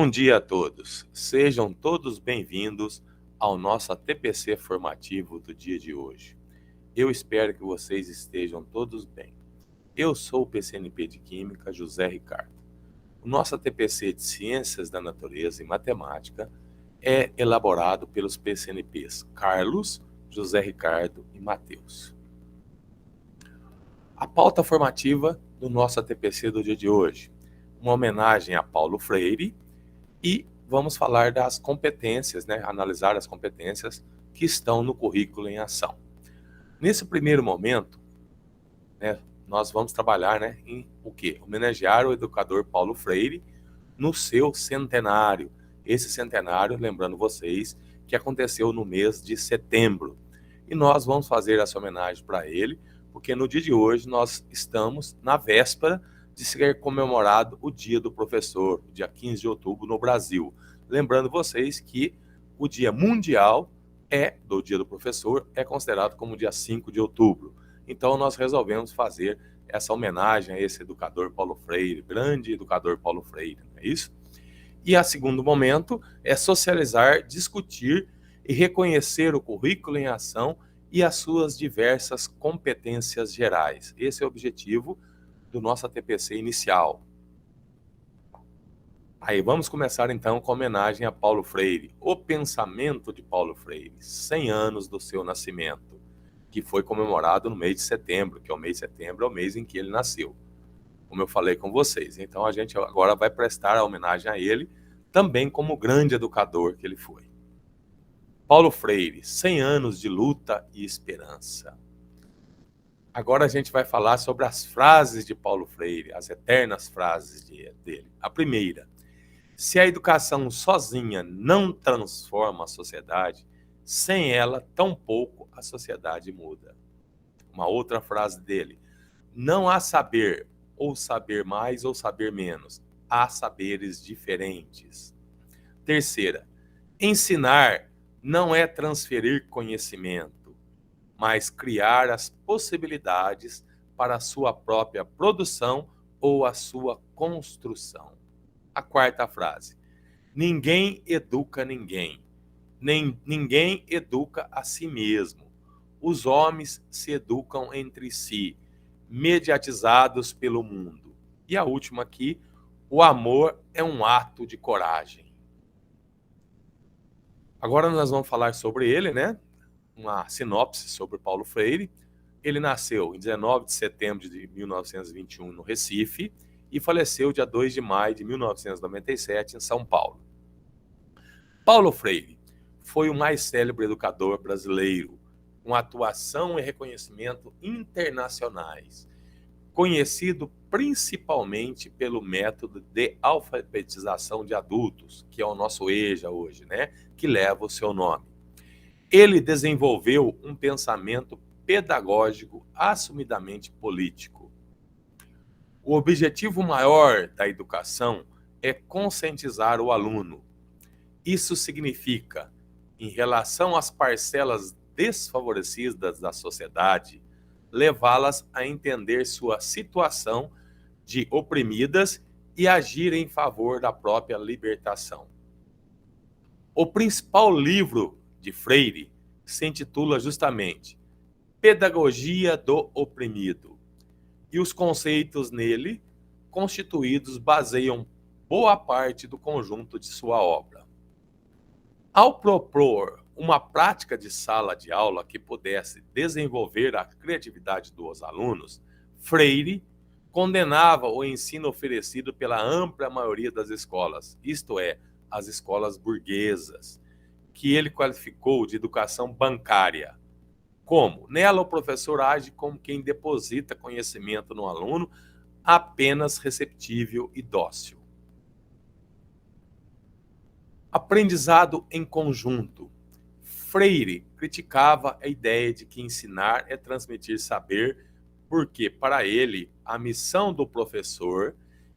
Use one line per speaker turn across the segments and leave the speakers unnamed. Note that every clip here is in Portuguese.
Bom dia a todos. Sejam todos bem-vindos ao nosso TPC formativo do dia de hoje. Eu espero que vocês estejam todos bem. Eu sou o PCNP de Química, José Ricardo. O nosso TPC de Ciências da Natureza e Matemática é elaborado pelos PCNPs Carlos, José Ricardo e Matheus. A pauta formativa do nosso TPC do dia de hoje, uma homenagem a Paulo Freire, e vamos falar das competências, analisar as competências que estão no currículo em ação. Nesse primeiro momento, nós vamos trabalhar em o quê? Homenagear o educador Paulo Freire no seu centenário. Esse centenário, lembrando vocês, que aconteceu no mês de setembro. E nós vamos fazer essa homenagem para ele, porque no dia de hoje nós estamos na véspera de ser comemorado o Dia do Professor, dia 15 de outubro no Brasil. Lembrando vocês que o Dia Mundial do Dia do Professor é considerado como dia 5 de outubro. Então nós resolvemos fazer essa homenagem a esse educador Paulo Freire, grande educador Paulo Freire, não é isso? E a segundo momento é socializar, discutir e reconhecer o currículo em ação e as suas diversas competências gerais. Esse é o objetivo do nosso TPC inicial. Aí vamos começar então com a homenagem a Paulo Freire, o pensamento de Paulo Freire, 100 anos do seu nascimento, que foi comemorado no mês de setembro, que é o mês de setembro, é o mês em que ele nasceu, como eu falei com vocês. Então a gente agora vai prestar a homenagem a ele, também como grande educador que ele foi. Paulo Freire, 100 anos de luta e esperança. Agora a gente vai falar sobre as frases de Paulo Freire, as eternas frases dele. A primeira: se a educação sozinha não transforma a sociedade, sem ela, tampouco a sociedade muda. Uma outra frase dele: não há saber, ou saber mais ou saber menos, há saberes diferentes. Terceira: ensinar não é transferir conhecimento, mas criar as possibilidades para a sua própria produção ou a sua construção. A quarta frase: ninguém educa ninguém, nem ninguém educa a si mesmo. Os homens se educam entre si, mediatizados pelo mundo. E a última aqui: o amor é um ato de coragem. Agora nós vamos falar sobre ele, uma sinopse sobre Paulo Freire. Ele nasceu em 19 de setembro de 1921 no Recife e faleceu dia 2 de maio de 1997 em São Paulo. Paulo Freire foi o mais célebre educador brasileiro, com atuação e reconhecimento internacionais, conhecido principalmente pelo método de alfabetização de adultos, que é o nosso EJA hoje, que leva o seu nome. Ele desenvolveu um pensamento pedagógico assumidamente político. O objetivo maior da educação é conscientizar o aluno. Isso significa, em relação às parcelas desfavorecidas da sociedade, levá-las a entender sua situação de oprimidas e agir em favor da própria libertação. O principal livro de Freire se intitula justamente Pedagogia do Oprimido, e os conceitos nele constituídos baseiam boa parte do conjunto de sua obra. Ao propor uma prática de sala de aula que pudesse desenvolver a criatividade dos alunos, Freire condenava o ensino oferecido pela ampla maioria das escolas, isto é, as escolas burguesas, que ele qualificou de educação bancária. Como? Nela, o professor age como quem deposita conhecimento no aluno, apenas receptível e dócil. Aprendizado em conjunto. Freire criticava a ideia de que ensinar é transmitir saber, porque, para ele, a missão do professor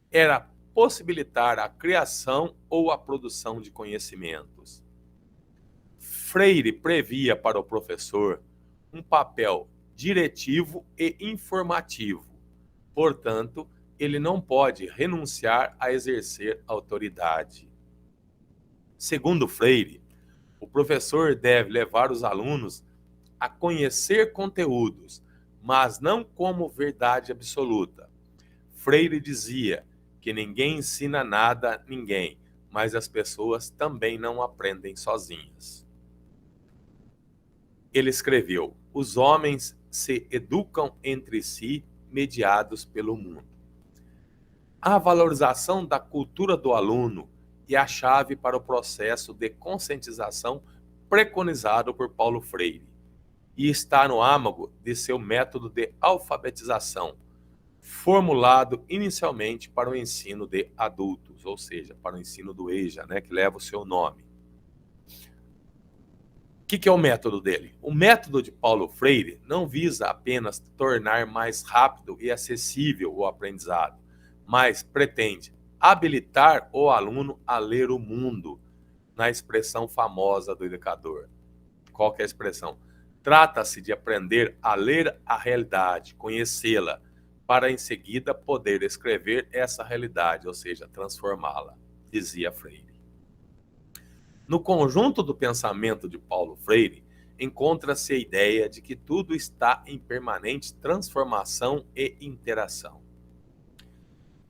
era possibilitar a criação ou a produção de conhecimentos. Freire previa para o professor um papel diretivo e informativo. Portanto, ele não pode renunciar a exercer autoridade. Segundo Freire, o professor deve levar os alunos a conhecer conteúdos, mas não como verdade absoluta. Freire dizia que ninguém ensina nada a ninguém, mas as pessoas também não aprendem sozinhas. Ele escreveu: os homens se educam entre si, mediados pelo mundo. A valorização da cultura do aluno é a chave para o processo de conscientização preconizado por Paulo Freire e está no âmago de seu método de alfabetização, formulado inicialmente para o ensino de adultos, ou seja, para o ensino do EJA, que leva o seu nome. O que é o método dele? O método de Paulo Freire não visa apenas tornar mais rápido e acessível o aprendizado, mas pretende habilitar o aluno a ler o mundo, na expressão famosa do educador. Qual que é a expressão? Trata-se de aprender a ler a realidade, conhecê-la, para em seguida poder escrever essa realidade, ou seja, transformá-la, dizia Freire. No conjunto do pensamento de Paulo Freire, encontra-se a ideia de que tudo está em permanente transformação e interação.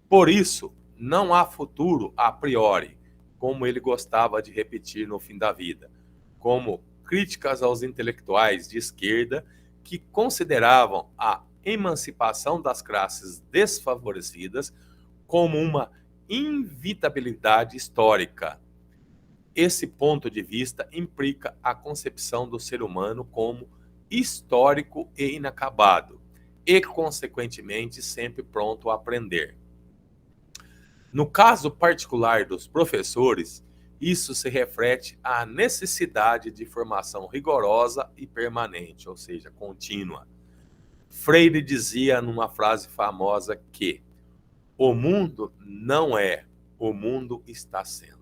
Por isso, não há futuro a priori, como ele gostava de repetir no fim da vida, como críticas aos intelectuais de esquerda que consideravam a emancipação das classes desfavorecidas como uma inevitabilidade histórica. Esse ponto de vista implica a concepção do ser humano como histórico e inacabado, e, consequentemente, sempre pronto a aprender. No caso particular dos professores, isso se reflete à necessidade de formação rigorosa e permanente, ou seja, contínua. Freire dizia numa frase famosa que o mundo não é, o mundo está sendo.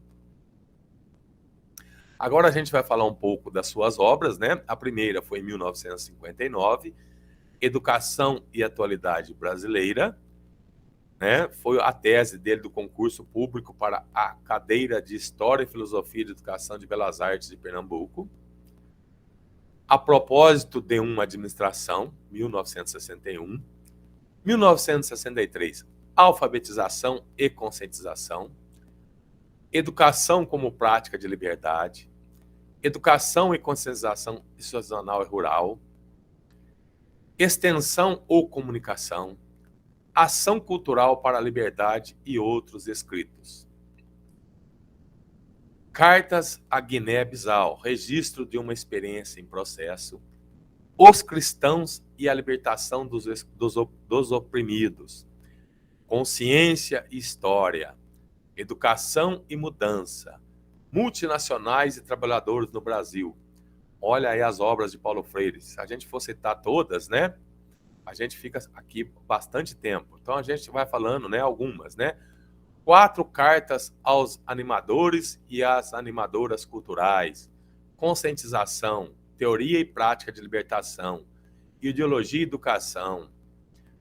Agora a gente vai falar um pouco das suas obras, A primeira foi em 1959, Educação e Atualidade Brasileira, Foi a tese dele do concurso público para a cadeira de História e Filosofia de Educação de Belas Artes de Pernambuco. A propósito de uma administração, 1961. 1963, Alfabetização e Conscientização. Educação como Prática de Liberdade. Educação e Conscientização Institucional e Rural. Extensão ou Comunicação. Ação Cultural para a Liberdade e outros escritos. Cartas a Guiné-Bissau, registro de uma experiência em processo. Os cristãos e a libertação dos oprimidos. Consciência e história. Educação e mudança. Multinacionais e trabalhadores no Brasil. Olha aí as obras de Paulo Freire. Se a gente for citar todas, a gente fica aqui bastante tempo. Então a gente vai falando, algumas, 4 cartas aos animadores e às animadoras culturais. Conscientização, teoria e prática de libertação, ideologia e educação,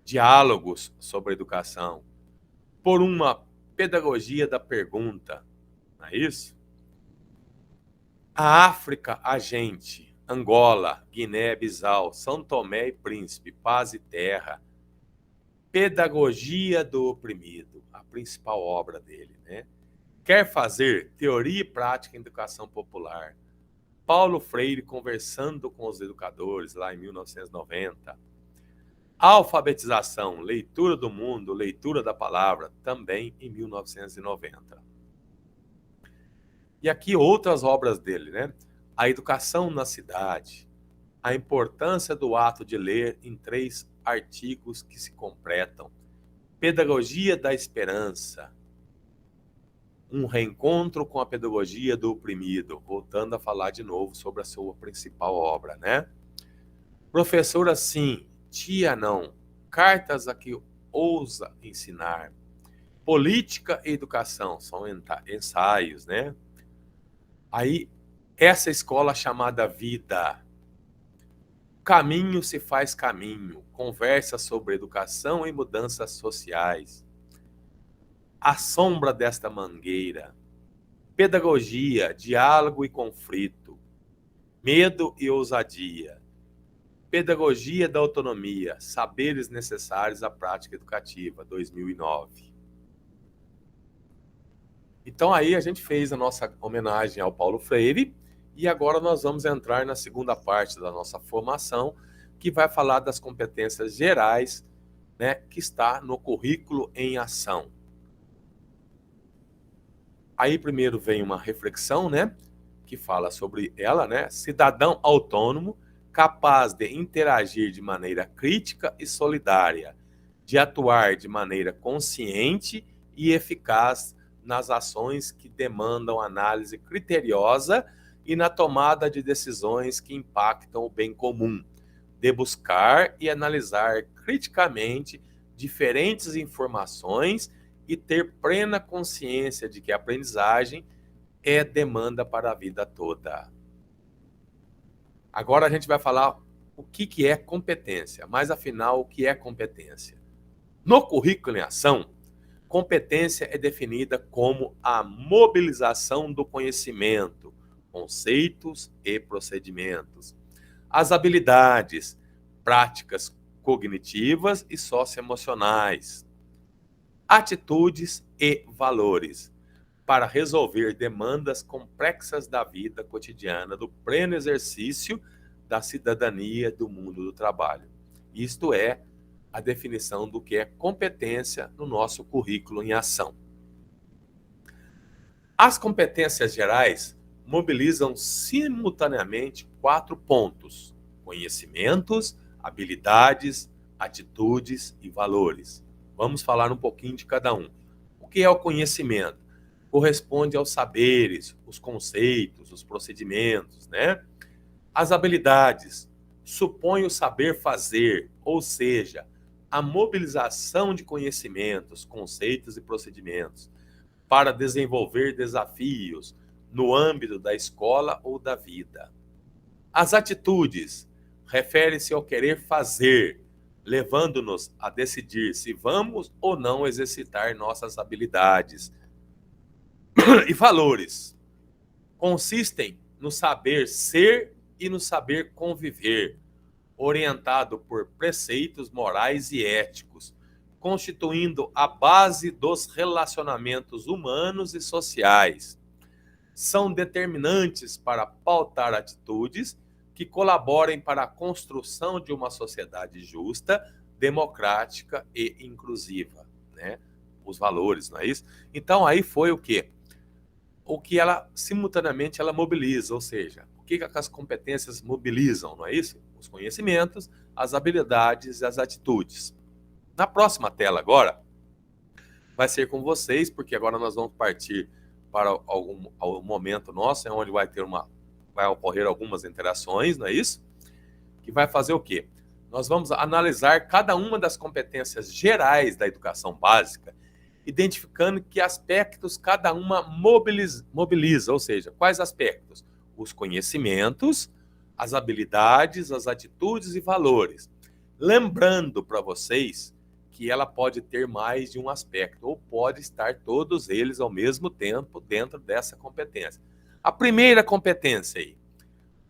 diálogos sobre educação, por uma pedagogia da pergunta, não é isso? A África, a gente, Angola, Guiné-Bissau, São Tomé e Príncipe, Paz e Terra, Pedagogia do Oprimido, a principal obra dele, Quer fazer teoria e prática em educação popular. Paulo Freire conversando com os educadores, lá em 1990. Alfabetização, leitura do mundo, leitura da palavra, também em 1990. E aqui outras obras dele, A Educação na Cidade, a importância do ato de ler em 3 artigos que se completam, Pedagogia da Esperança, um reencontro com a pedagogia do oprimido, voltando a falar de novo sobre a sua principal obra, Professora sim, tia não, cartas a que ousa ensinar, política e educação, são ensaios, Aí, essa escola chamada vida, caminho se faz caminho, conversa sobre educação e mudanças sociais, a sombra desta mangueira, pedagogia, diálogo e conflito, medo e ousadia, pedagogia da autonomia, saberes necessários à prática educativa, 2009. Então aí a gente fez a nossa homenagem ao Paulo Freire e agora nós vamos entrar na segunda parte da nossa formação, que vai falar das competências gerais, né, que está no currículo em ação. Aí primeiro vem uma reflexão, né, que fala sobre ela, né, cidadão autônomo, capaz de interagir de maneira crítica e solidária, de atuar de maneira consciente e eficaz nas ações que demandam análise criteriosa e na tomada de decisões que impactam o bem comum, de buscar e analisar criticamente diferentes informações e ter plena consciência de que a aprendizagem é demanda para a vida toda. Agora a gente vai falar o que é competência, mas afinal, o que é competência? No currículo em ação, competência é definida como a mobilização do conhecimento, conceitos e procedimentos, as habilidades, práticas cognitivas e socioemocionais, atitudes e valores, para resolver demandas complexas da vida cotidiana, do pleno exercício da cidadania do mundo do trabalho. Isto é a definição do que é competência no nosso currículo em ação. As competências gerais mobilizam simultaneamente 4 pontos: conhecimentos, habilidades, atitudes e valores. Vamos falar um pouquinho de cada um. O que é o conhecimento? Corresponde aos saberes, os conceitos, os procedimentos, né? As habilidades supõe o saber fazer, ou seja, a mobilização de conhecimentos, conceitos e procedimentos para desenvolver desafios no âmbito da escola ou da vida. As atitudes refere-se ao querer fazer, levando-nos a decidir se vamos ou não exercitar nossas habilidades. E valores consistem no saber ser e no saber conviver, orientado por preceitos morais e éticos, constituindo a base dos relacionamentos humanos e sociais. São determinantes para pautar atitudes que colaborem para a construção de uma sociedade justa, democrática e inclusiva, né? Os valores, não é isso? Então aí foi o quê? O que ela simultaneamente ela mobiliza, ou seja, o que as competências mobilizam, não é isso? Os conhecimentos, as habilidades e as atitudes. Na próxima tela agora, vai ser com vocês, porque agora nós vamos partir para algum momento nosso, onde vai ocorrer algumas interações, não é isso? Que vai fazer o quê? Nós vamos analisar cada uma das competências gerais da educação básica, identificando que aspectos cada uma mobiliza, ou seja, quais aspectos? Os conhecimentos, as habilidades, as atitudes e valores. Lembrando para vocês que ela pode ter mais de um aspecto, ou pode estar todos eles ao mesmo tempo dentro dessa competência. A primeira competência aí,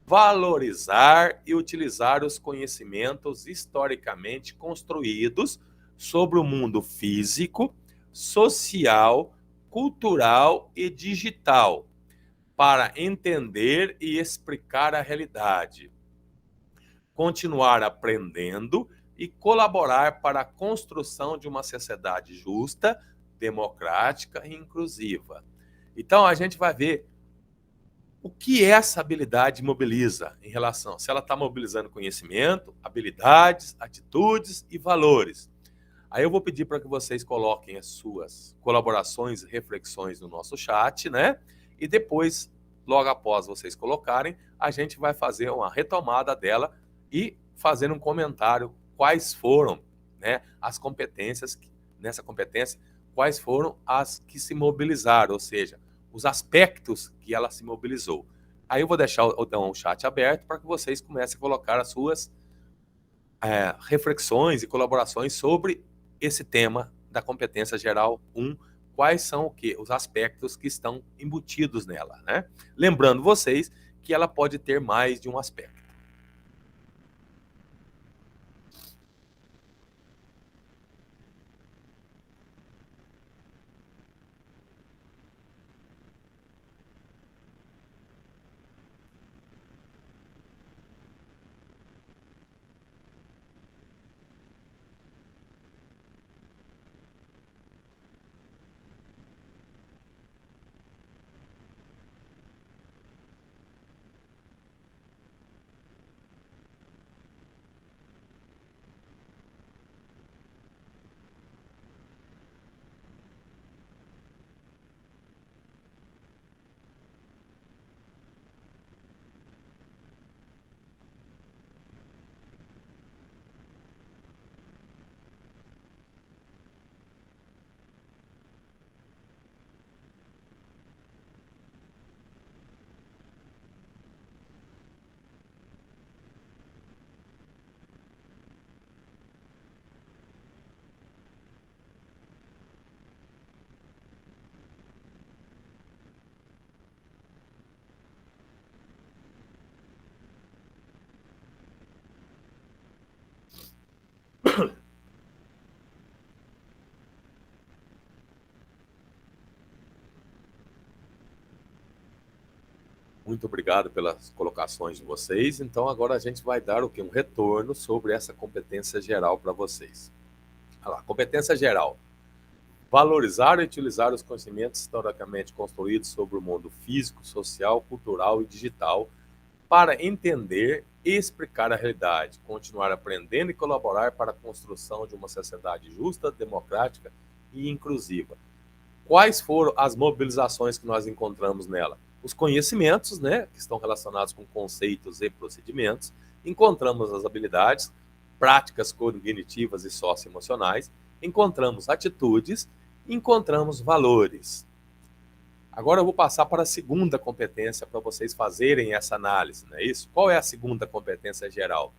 valorizar e utilizar os conhecimentos historicamente construídos sobre o mundo físico, social, cultural e digital, para entender e explicar a realidade, continuar aprendendo e colaborar para a construção de uma sociedade justa, democrática e inclusiva. Então a gente vai ver o que essa habilidade mobiliza em relação, se ela está mobilizando conhecimento, habilidades, atitudes e valores. Aí eu vou pedir para que vocês coloquem as suas colaborações e reflexões no nosso chat, né? E depois, logo após vocês colocarem, a gente vai fazer uma retomada dela e fazer um comentário quais foram, né, as competências, nessa competência, quais foram as que se mobilizaram, ou seja, os aspectos que ela se mobilizou. Aí eu vou deixar então, o chat aberto para que vocês comecem a colocar as suas reflexões e colaborações sobre esse tema da competência geral 1, quais são o quê? Os aspectos que estão embutidos nela, né? Lembrando vocês que ela pode ter mais de um aspecto. Muito obrigado pelas colocações de vocês. Então, agora a gente vai dar o quê? Um retorno sobre essa competência geral para vocês. Olha lá, competência geral. Valorizar e utilizar os conhecimentos historicamente construídos sobre o mundo físico, social, cultural e digital para entender e explicar a realidade, continuar aprendendo e colaborar para a construção de uma sociedade justa, democrática e inclusiva. Quais foram as mobilizações que nós encontramos nela? Os conhecimentos, né, que estão relacionados com conceitos e procedimentos. Encontramos as habilidades, práticas cognitivas e socioemocionais. Encontramos atitudes, encontramos valores. Agora eu vou passar para a segunda competência para vocês fazerem essa análise, não é isso? Qual é a segunda competência geral?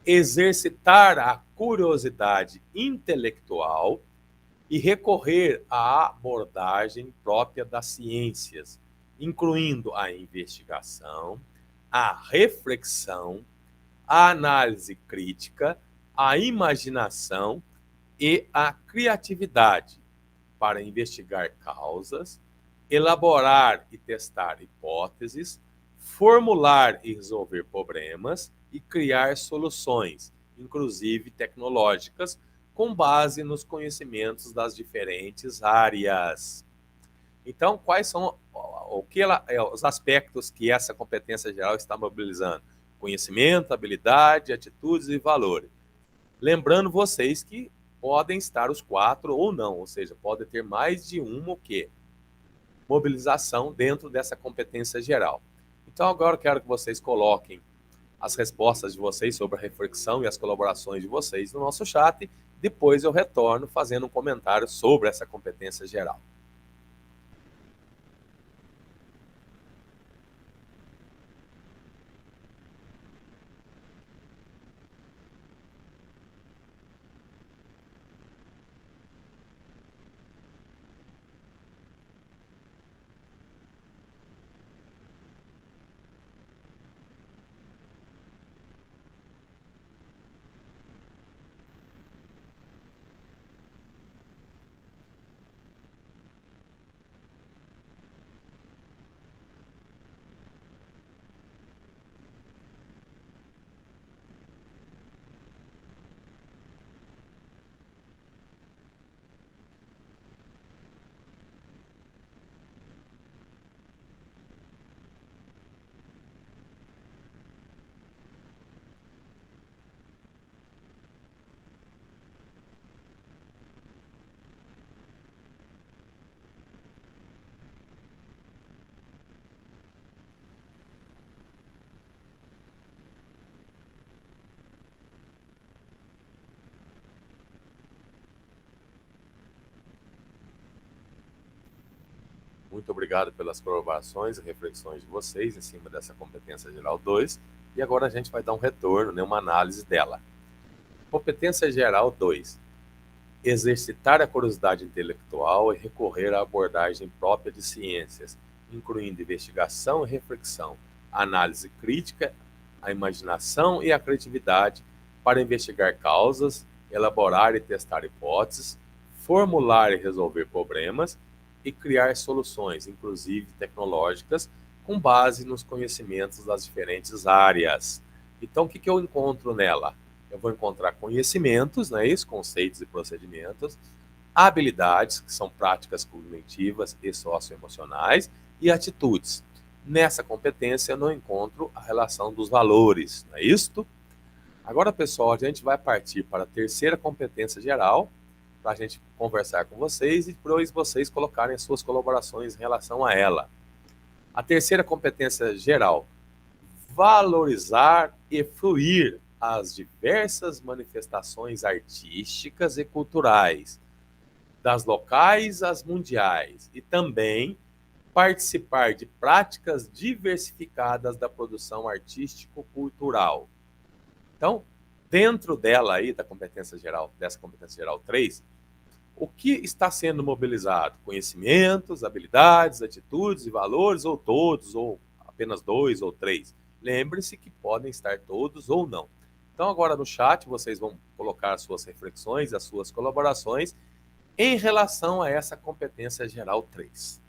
Exercitar a curiosidade intelectual e recorrer à abordagem própria das ciências, incluindo a investigação, a reflexão, a análise crítica, a imaginação e a criatividade para investigar causas, elaborar e testar hipóteses, formular e resolver problemas e criar soluções, inclusive tecnológicas, com base nos conhecimentos das diferentes áreas. Então, quais são os aspectos que essa competência geral está mobilizando? Conhecimento, habilidade, atitudes e valores. Lembrando vocês que podem estar os 4 ou não, ou seja, pode ter mais de uma o quê? Mobilização dentro dessa competência geral. Então, agora eu quero que vocês coloquem as respostas de vocês sobre a reflexão e as colaborações de vocês no nosso chat. Depois eu retorno fazendo um comentário sobre essa competência geral. Muito obrigado pelas colaborações e reflexões de vocês em cima dessa competência geral 2. E agora a gente vai dar um retorno, né, uma análise dela. Competência geral 2. exercitar a curiosidade intelectual e recorrer à abordagem própria de ciências, incluindo investigação e reflexão, análise crítica, a imaginação e a criatividade para investigar causas, elaborar e testar hipóteses, formular e resolver problemas e criar soluções, inclusive tecnológicas, com base nos conhecimentos das diferentes áreas. Então, o que eu encontro nela? Eu vou encontrar conhecimentos, né, isso, conceitos e procedimentos, habilidades, que são práticas cognitivas e socioemocionais, e atitudes. Nessa competência eu não encontro a relação dos valores, não é isto? Agora, pessoal, a gente vai partir para a terceira competência geral, para a gente conversar com vocês e depois vocês colocarem as suas colaborações em relação a ela. A terceira competência geral, valorizar e fruir as diversas manifestações artísticas e culturais, das locais às mundiais, e também participar de práticas diversificadas da produção artístico-cultural. Então, dentro dela aí, da competência geral, dessa competência geral 3, o que está sendo mobilizado? Conhecimentos, habilidades, atitudes e valores, ou todos, ou apenas 2 ou 3? Lembre-se que podem estar todos ou não. Então, agora no chat, vocês vão colocar as suas reflexões, as suas colaborações em relação a essa competência geral 3.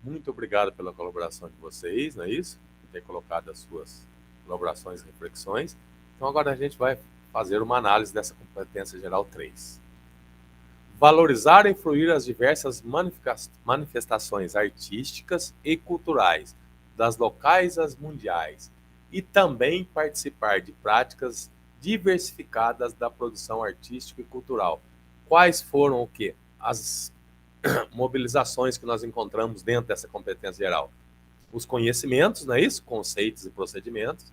Muito obrigado pela colaboração de vocês, não é isso? Por ter colocado as suas colaborações e reflexões. Então, agora a gente vai fazer uma análise dessa competência geral 3. Valorizar e fruir as diversas manifestações artísticas e culturais, das locais às mundiais, e também participar de práticas diversificadas da produção artística e cultural. Quais foram o quê? As mobilizações que nós encontramos dentro dessa competência geral? Os conhecimentos, não é isso? Conceitos e procedimentos,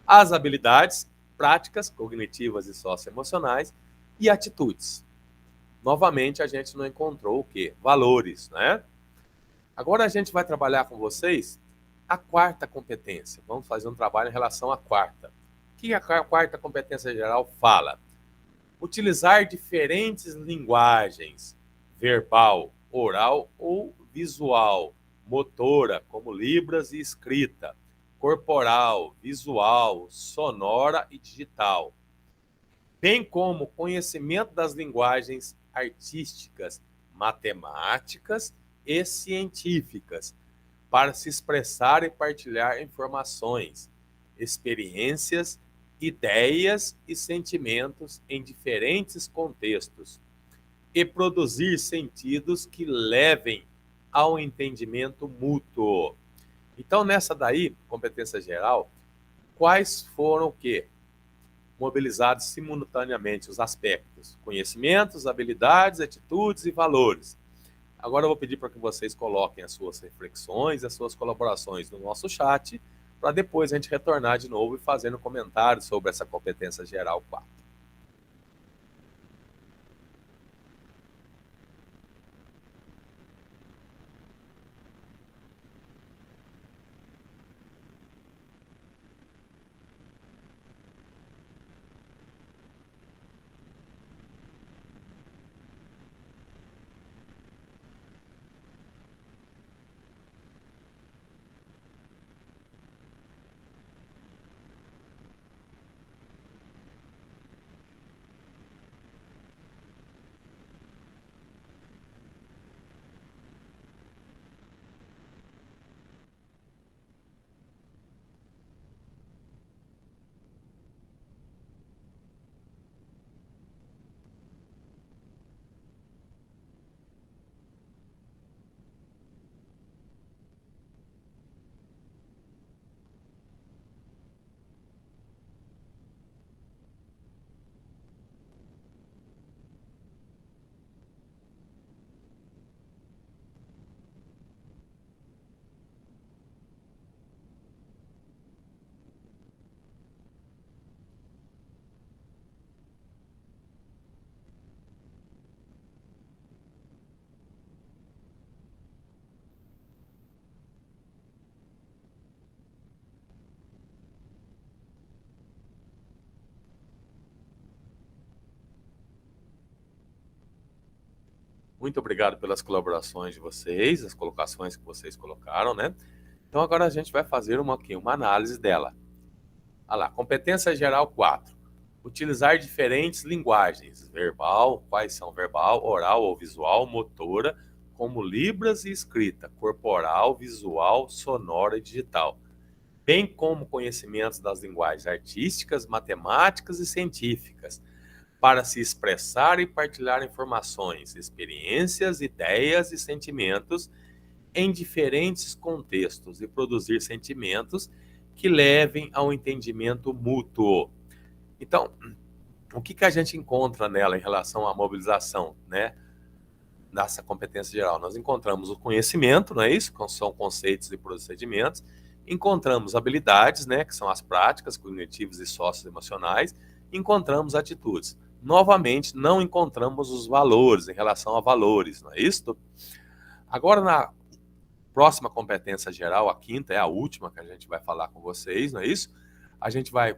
as habilidades práticas, cognitivas e socioemocionais, e atitudes. Novamente, a gente não encontrou o quê? Valores, né? Agora a gente vai trabalhar com vocês a quarta competência. Vamos fazer um trabalho em relação à quarta. O que a quarta competência geral fala? Utilizar diferentes linguagens, verbal, oral ou visual, motora, como libras e escrita, corporal, visual, sonora e digital, bem como conhecimento das linguagens artísticas, matemáticas e científicas, para se expressar e partilhar informações, experiências, ideias e sentimentos em diferentes contextos e produzir sentidos que levem ao entendimento mútuo. Então, nessa daí, competência geral, quais foram o quê? Mobilizados simultaneamente os aspectos: conhecimentos, habilidades, atitudes e valores. Agora eu vou pedir para que vocês coloquem as suas reflexões, as suas colaborações no nosso chat, para depois a gente retornar de novo e fazendo comentários sobre essa competência geral 4. Muito obrigado pelas colaborações de vocês, as colocações que vocês colocaram, né? Então agora a gente vai fazer uma análise dela. Olha lá, competência geral 4. Utilizar diferentes linguagens, verbal, quais são verbal, oral ou visual, motora, como libras e escrita, corporal, visual, sonora e digital, bem como conhecimentos das linguagens artísticas, matemáticas e científicas, para se expressar e partilhar informações, experiências, ideias e sentimentos em diferentes contextos e produzir sentimentos que levem ao entendimento mútuo. Então, o que a gente encontra nela em relação à mobilização, né? Nessa competência geral, nós encontramos o conhecimento, não é isso? Que são conceitos e procedimentos. Encontramos habilidades, né? Que são as práticas cognitivas e socioemocionais. Encontramos atitudes. Novamente, não encontramos os valores, em relação a valores, não é isso? Agora, na próxima competência geral, a quinta, é a última que a gente vai falar com vocês, não é isso? A gente vai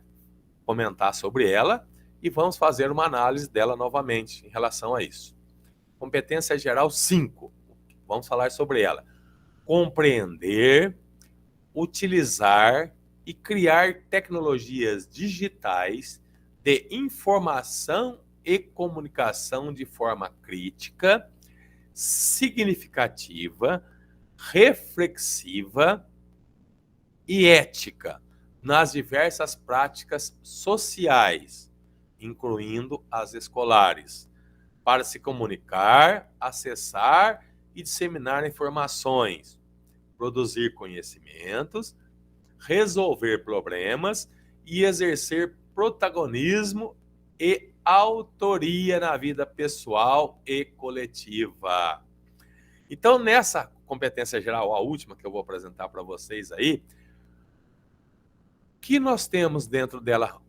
comentar sobre ela e vamos fazer uma análise dela novamente em relação a isso. Competência geral 5. Vamos falar sobre ela. Compreender, utilizar e criar tecnologias digitais de informação e comunicação de forma crítica, significativa, reflexiva e ética nas diversas práticas sociais, incluindo as escolares, para se comunicar, acessar e disseminar informações, produzir conhecimentos, resolver problemas e exercer protagonismo e autoria na vida pessoal e coletiva. Então, nessa competência geral, a última que eu vou apresentar para vocês aí, que nós temos dentro dela,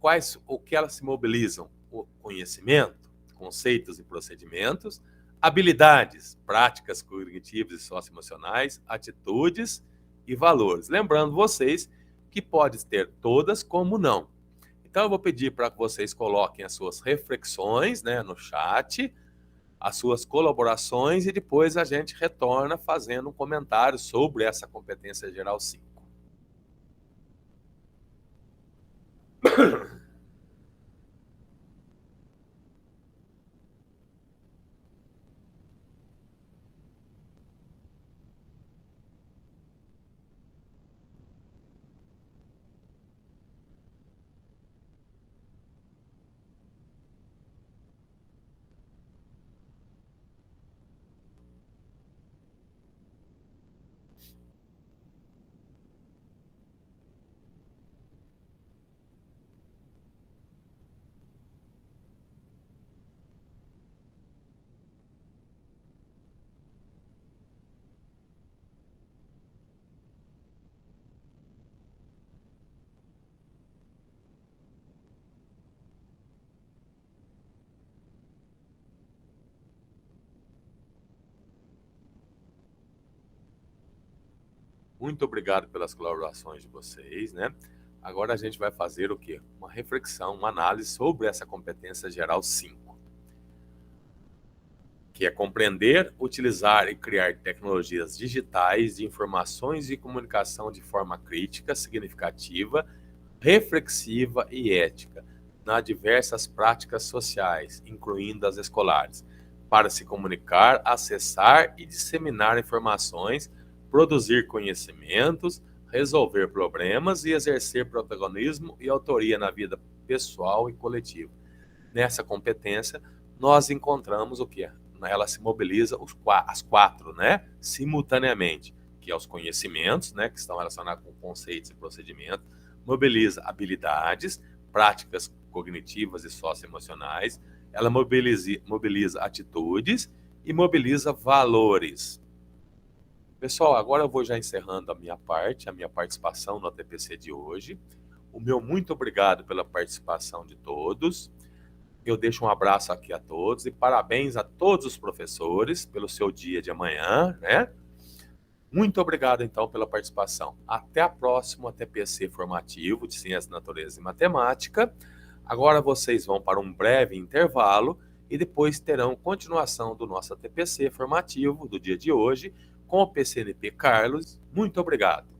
o que elas se mobilizam? O conhecimento, conceitos e procedimentos, habilidades, práticas cognitivas e socioemocionais, atitudes e valores. Lembrando vocês que pode ter todas como não. Então eu vou pedir para que vocês coloquem as suas reflexões, né, no chat, as suas colaborações e depois a gente retorna fazendo um comentário sobre essa competência geral 5. Muito obrigado pelas colaborações de vocês, né? Agora a gente vai fazer o quê? Uma reflexão, uma análise sobre essa competência geral 5, que é compreender, utilizar e criar tecnologias digitais de informações e comunicação de forma crítica, significativa, reflexiva e ética, nas diversas práticas sociais, incluindo as escolares, para se comunicar, acessar e disseminar informações, produzir conhecimentos, resolver problemas e exercer protagonismo e autoria na vida pessoal e coletiva. Nessa competência, nós encontramos o que? Ela se mobiliza as quatro, né? Simultaneamente, que é os conhecimentos, né? Que estão relacionados com conceitos e procedimentos, mobiliza habilidades, práticas cognitivas e socioemocionais, ela mobiliza atitudes e mobiliza valores. Pessoal, agora eu vou já encerrando a minha participação no ATPC de hoje. O meu muito obrigado pela participação de todos. Eu deixo um abraço aqui a todos e parabéns a todos os professores pelo seu dia de amanhã, né? Muito obrigado, então, pela participação. Até a próxima TPC formativo de Ciências, Natureza e Matemática. Agora vocês vão para um breve intervalo e depois terão continuação do nosso TPC formativo do dia de hoje com o PCNP Carlos. Muito obrigado.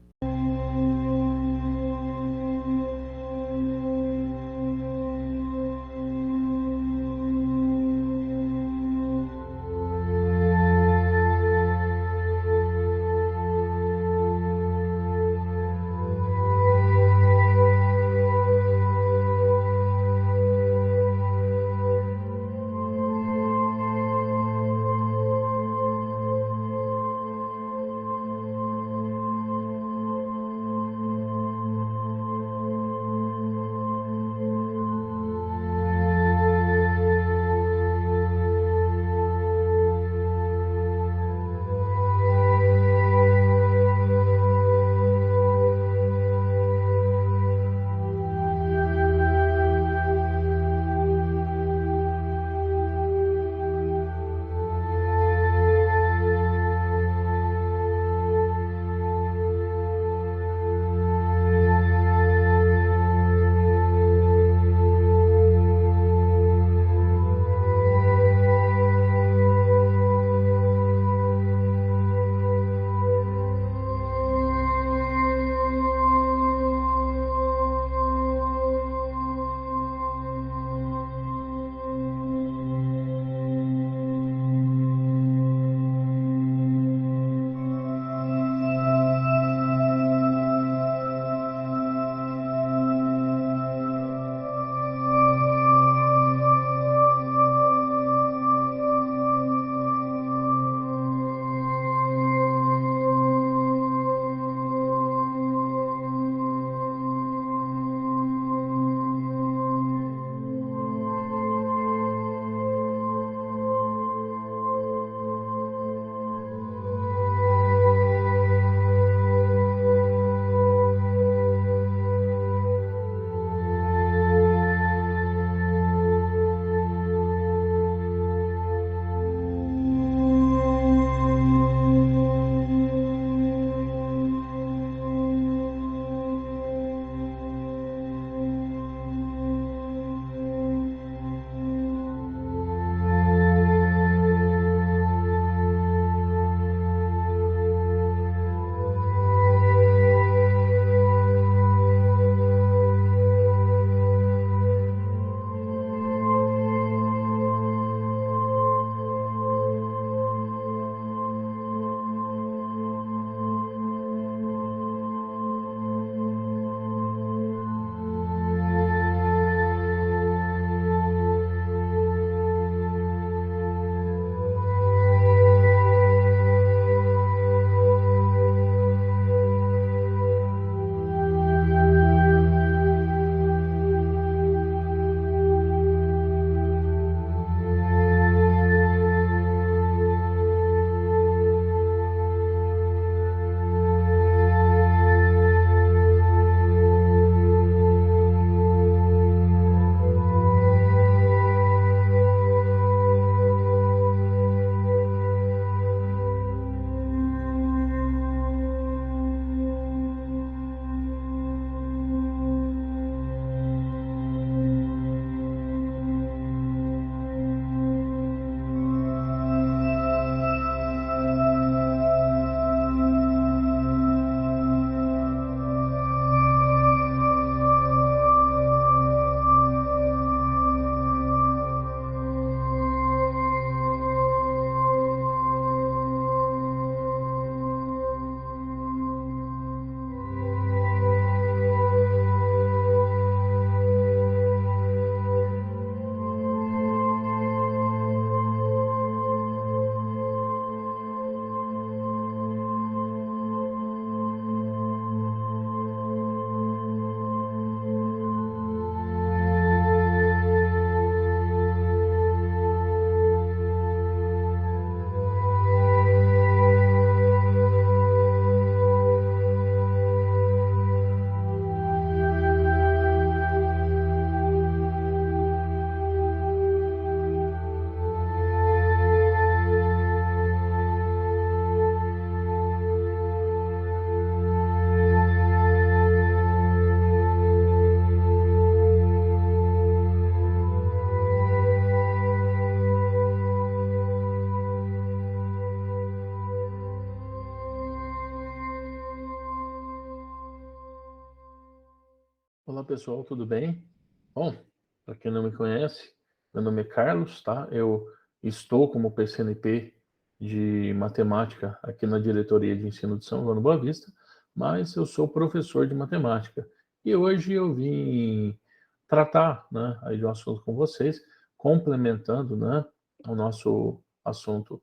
Olá pessoal, tudo bem? Bom, para quem não me conhece, meu nome é Carlos, tá? Eu estou como PCNP de matemática aqui na diretoria de ensino de São João do Boa Vista, mas eu sou professor de matemática e hoje eu vim tratar, né, aí de um assunto com vocês, complementando, né, o nosso assunto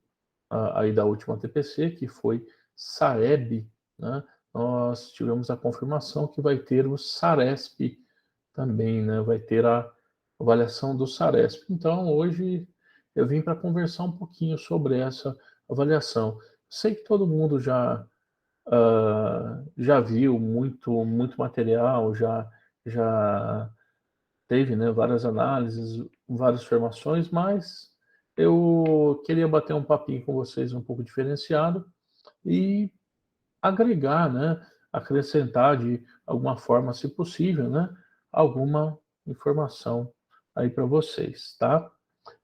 aí da última TPC, que foi Saeb, né? Nós tivemos a confirmação que vai ter o Saresp também, né? Vai ter a avaliação do Saresp. Então, hoje eu vim para conversar um pouquinho sobre essa avaliação. Sei que todo mundo já viu muito material, já teve, né, várias análises, várias formações, mas eu queria bater um papinho com vocês um pouco diferenciado e agregar, né, acrescentar de alguma forma, se possível, né, alguma informação aí para vocês, tá?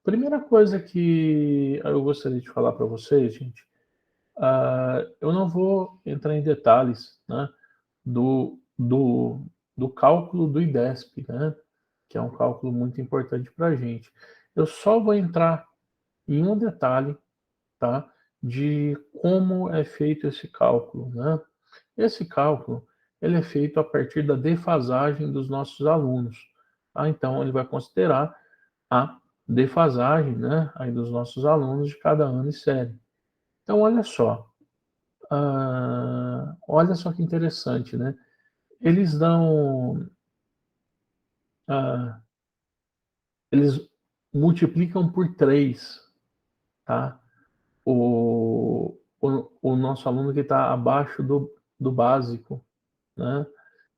Primeira coisa que eu gostaria de falar para vocês, gente, eu não vou entrar em detalhes, né, do, do, do cálculo do IDESP, né, que é um cálculo muito importante para a gente. Eu só vou entrar em um detalhe, tá, de como é feito esse cálculo, né? Esse cálculo ele é feito a partir da defasagem dos nossos alunos. Tá? Então, ele vai considerar a defasagem, né, aí dos nossos alunos de cada ano e série. Então, olha só que interessante, né? Eles dão, ah, eles multiplicam por 3, tá? O nosso aluno que está abaixo do básico, né?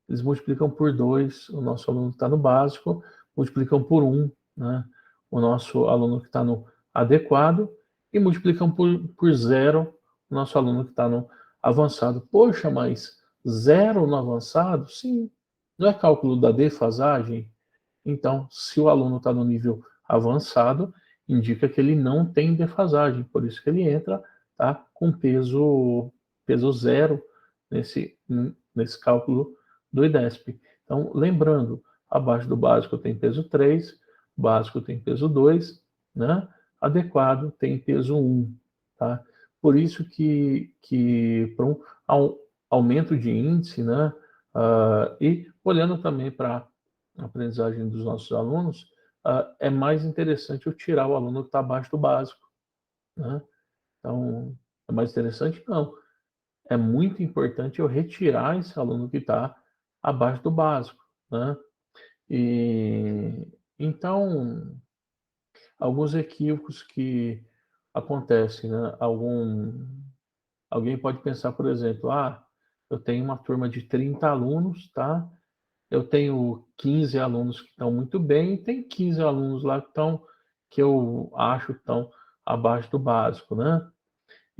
Eles multiplicam por 2 o nosso aluno que está no básico, multiplicam por 1, né, o nosso aluno que está no adequado, e multiplicam por 0 o nosso aluno que está no avançado. Poxa, mas 0 no avançado? Sim. Não é cálculo da defasagem? Então, se o aluno está no nível avançado, indica que ele não tem defasagem, por isso que ele entra, tá, com peso 0 nesse cálculo do IDESP. Então, lembrando, abaixo do básico tem peso 3, básico tem peso 2, né? Adequado tem peso 1, tá? Por isso que para um aumento de índice, né? E olhando também para a aprendizagem dos nossos alunos, é mais interessante eu tirar o aluno que está abaixo do básico, né? Então, é mais interessante? Não. É muito importante eu retirar esse aluno que está abaixo do básico, né? E então, alguns equívocos que acontecem, né? Alguém pode pensar, por exemplo, eu tenho uma turma de 30 alunos, tá? Eu tenho 15 alunos que estão muito bem e tem 15 alunos lá que eu acho estão abaixo do básico, né?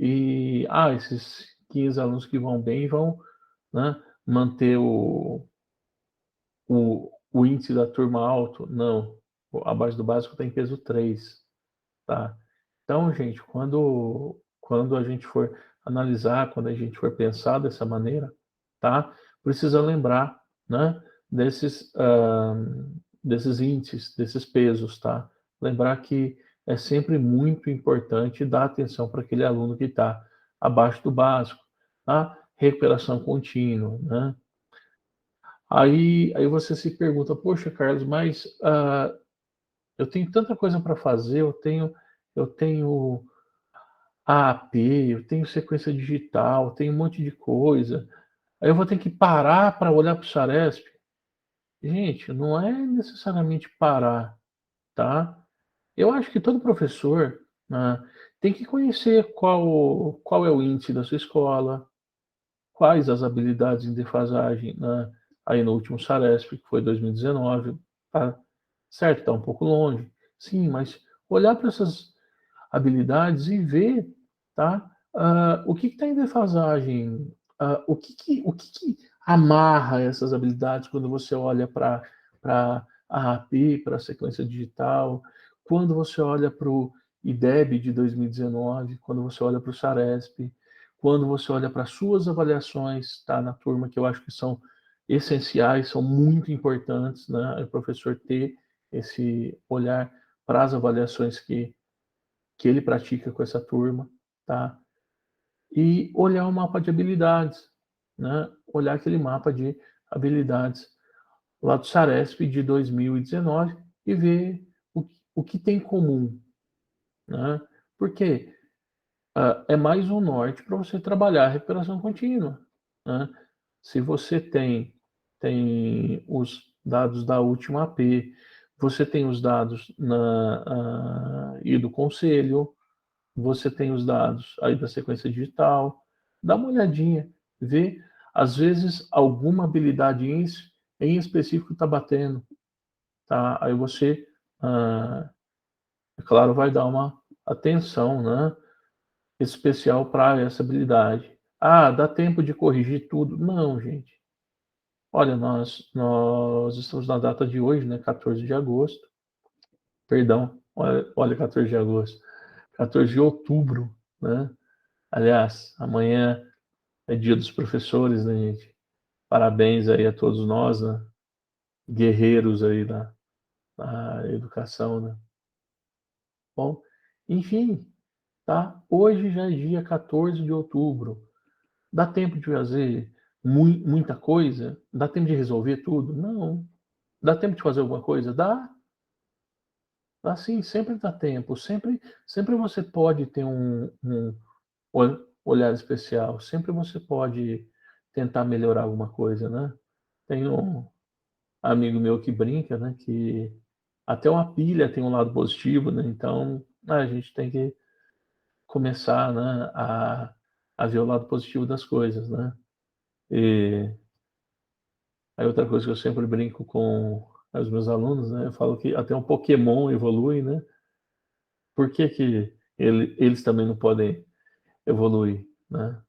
E esses 15 alunos que vão bem vão, né, manter o índice da turma alto? Não. Abaixo do básico tem peso 3, tá? Então, gente, quando a gente for analisar, quando a gente for pensar dessa maneira, tá? Precisa lembrar, né, desses índices, desses pesos, tá? Lembrar que é sempre muito importante dar atenção para aquele aluno que está abaixo do básico, tá? Recuperação contínua, né? Aí você se pergunta, poxa, Carlos, mas eu tenho tanta coisa para fazer, eu tenho AAP, eu tenho sequência digital, eu tenho um monte de coisa. Aí eu vou ter que parar para olhar para o Saresp? Gente, não é necessariamente parar, tá? Eu acho que todo professor, né, tem que conhecer qual é o índice da sua escola, quais as habilidades em defasagem, né, aí no último Saresp, que foi 2019, tá certo, está um pouco longe, sim, mas olhar para essas habilidades e ver, tá, o que está em defasagem, o que amarra essas habilidades quando você olha para a API, para a sequência digital, quando você olha para o IDEB de 2019, quando você olha para o Saresp, quando você olha para as suas avaliações, tá, na turma, que eu acho que são essenciais, são muito importantes, né? O professor ter esse olhar para as avaliações que ele pratica com essa turma, tá? E olhar o mapa de habilidades, né? Olhar aquele mapa de habilidades lá do Saresp de 2019 e ver o que tem em comum, né? Porque é mais um norte para você trabalhar a recuperação contínua, né? Se você tem os dados da última AP, você tem os dados e do conselho, você tem os dados aí da sequência digital, dá uma olhadinha, vê, às vezes alguma habilidade em específico está batendo, tá? Aí você, é claro, vai dar uma atenção, né, especial para essa habilidade. Ah, dá tempo de corrigir tudo? Não, gente. Olha, nós estamos na data de hoje, né, 14 de agosto. Perdão, olha 14 de agosto. 14 de outubro, né? Aliás, amanhã é dia dos professores, né, gente? Parabéns aí a todos nós, né? Guerreiros aí na educação, né? Bom, enfim, tá? Hoje já é dia 14 de outubro. Dá tempo de fazer muita coisa? Dá tempo de resolver tudo? Não. Dá tempo de fazer alguma coisa? Dá. Dá sim, sempre dá tempo. Sempre você pode ter um olhar especial. Sempre você pode tentar melhorar alguma coisa, né? Tem um amigo meu que brinca, né? Que até uma pilha tem um lado positivo, né? Então a gente tem que começar, né? A ver o lado positivo das coisas, né? E aí outra coisa que eu sempre brinco com os meus alunos, né? Eu falo que até um Pokémon evolui, né? Por que que eles também não podem evoluir, né?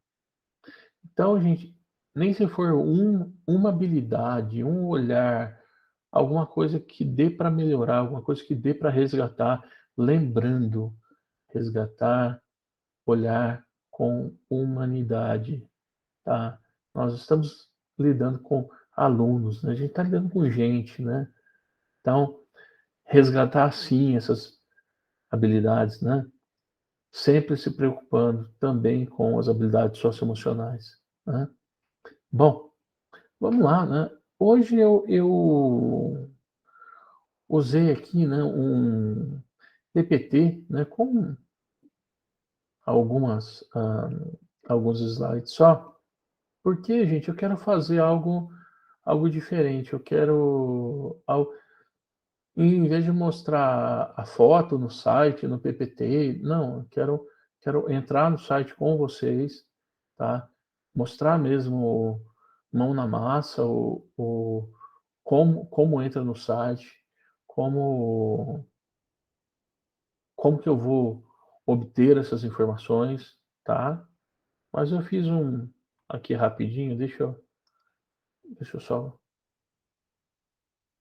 Então, gente, nem se for uma habilidade, um olhar, alguma coisa que dê para melhorar, alguma coisa que dê para resgatar, lembrando, resgatar, olhar com humanidade, tá? Nós estamos lidando com alunos, né? A gente está lidando com gente, né? Então, resgatar sim essas habilidades, né? Sempre se preocupando também com as habilidades socioemocionais, né? Bom, vamos lá, né? Hoje eu usei aqui, né, um PPT, né, com alguns slides só, porque, gente, eu quero fazer algo diferente. Eu quero, em vez de mostrar a foto no site, no PPT, não, eu quero entrar no site com vocês, tá? Mostrar mesmo mão na massa, como entra no site, como, como que eu vou obter essas informações, tá? Mas eu fiz um aqui rapidinho, deixa eu só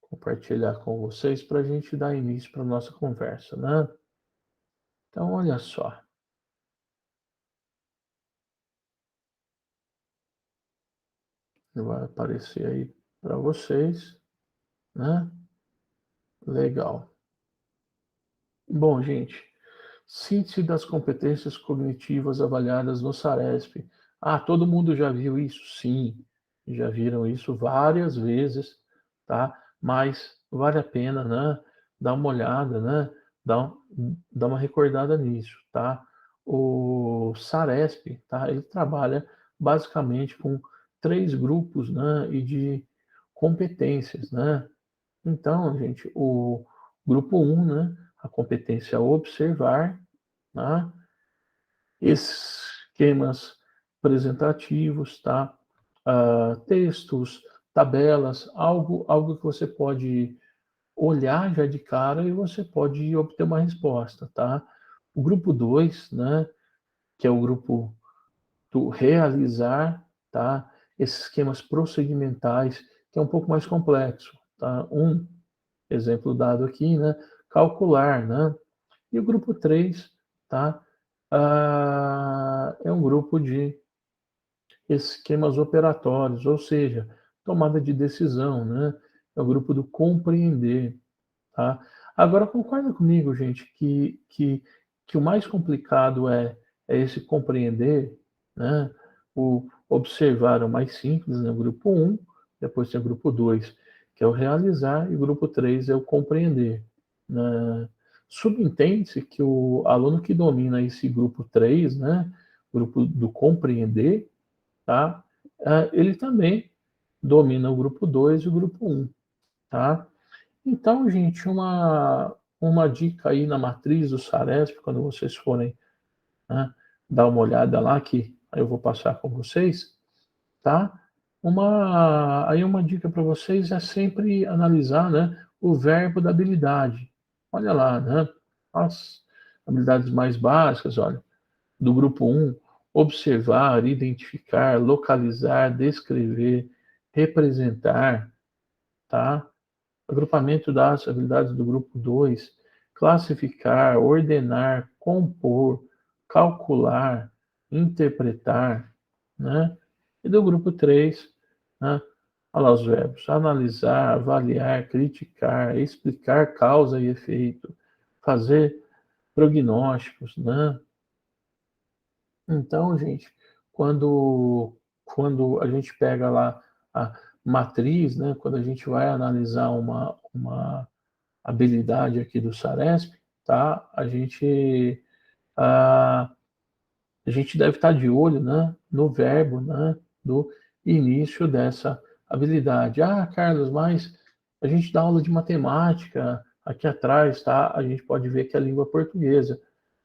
compartilhar com vocês para a gente dar início para a nossa conversa, né? Então, olha só. Vai aparecer aí para vocês, né? Legal. Bom, gente, síntese das competências cognitivas avaliadas no Saresp. Ah, todo mundo já viu isso? Sim, já viram isso várias vezes, tá? Mas vale a pena, né? Dar uma olhada, né? Dar uma recordada nisso, tá? O Saresp, tá? Ele trabalha basicamente com 3 grupos, né? E de competências, né? Então, gente, o grupo 1, né? A competência observar, tá? Esquemas apresentativos, tá? Textos, tabelas, algo que você pode olhar já de cara e você pode obter uma resposta, tá? O grupo 2, né? Que é o grupo do realizar, tá? Esses esquemas procedimentais, que é um pouco mais complexo, tá? Um exemplo dado aqui, né? Calcular, né? E o grupo 3, tá? É um grupo de esquemas operatórios, ou seja, tomada de decisão, né? É o grupo do compreender, tá? Agora, concorda comigo, gente, que o mais complicado é esse compreender, né? O observar é o mais simples, né? O grupo 1, depois tem o grupo 2, que é o realizar, e o grupo 3 é o compreender, né? Subentende-se que o aluno que domina esse grupo 3, né? Grupo do compreender, tá? Ele também domina o grupo 2 e o grupo 1, tá? Então, gente, uma dica aí na matriz do Saresp, quando vocês forem, né, dar uma olhada lá, que aí eu vou passar com vocês, tá? Aí uma dica para vocês é sempre analisar, né, o verbo da habilidade. Olha lá, né? As habilidades mais básicas, olha, do grupo 1, observar, identificar, localizar, descrever, representar, tá? Agrupamento das habilidades do grupo 2, classificar, ordenar, compor, calcular, interpretar, né? E do grupo 3, né? Olha lá os verbos: analisar, avaliar, criticar, explicar causa e efeito, fazer prognósticos, né? Então, gente, quando a gente pega lá a matriz, né, quando a gente vai analisar uma habilidade aqui do Saresp, tá? A, a gente deve estar de olho, né, no verbo, né, do início dessa habilidade. Ah, Carlos, mas a gente dá aula de matemática aqui atrás, tá? A gente pode ver que é a língua portuguesa.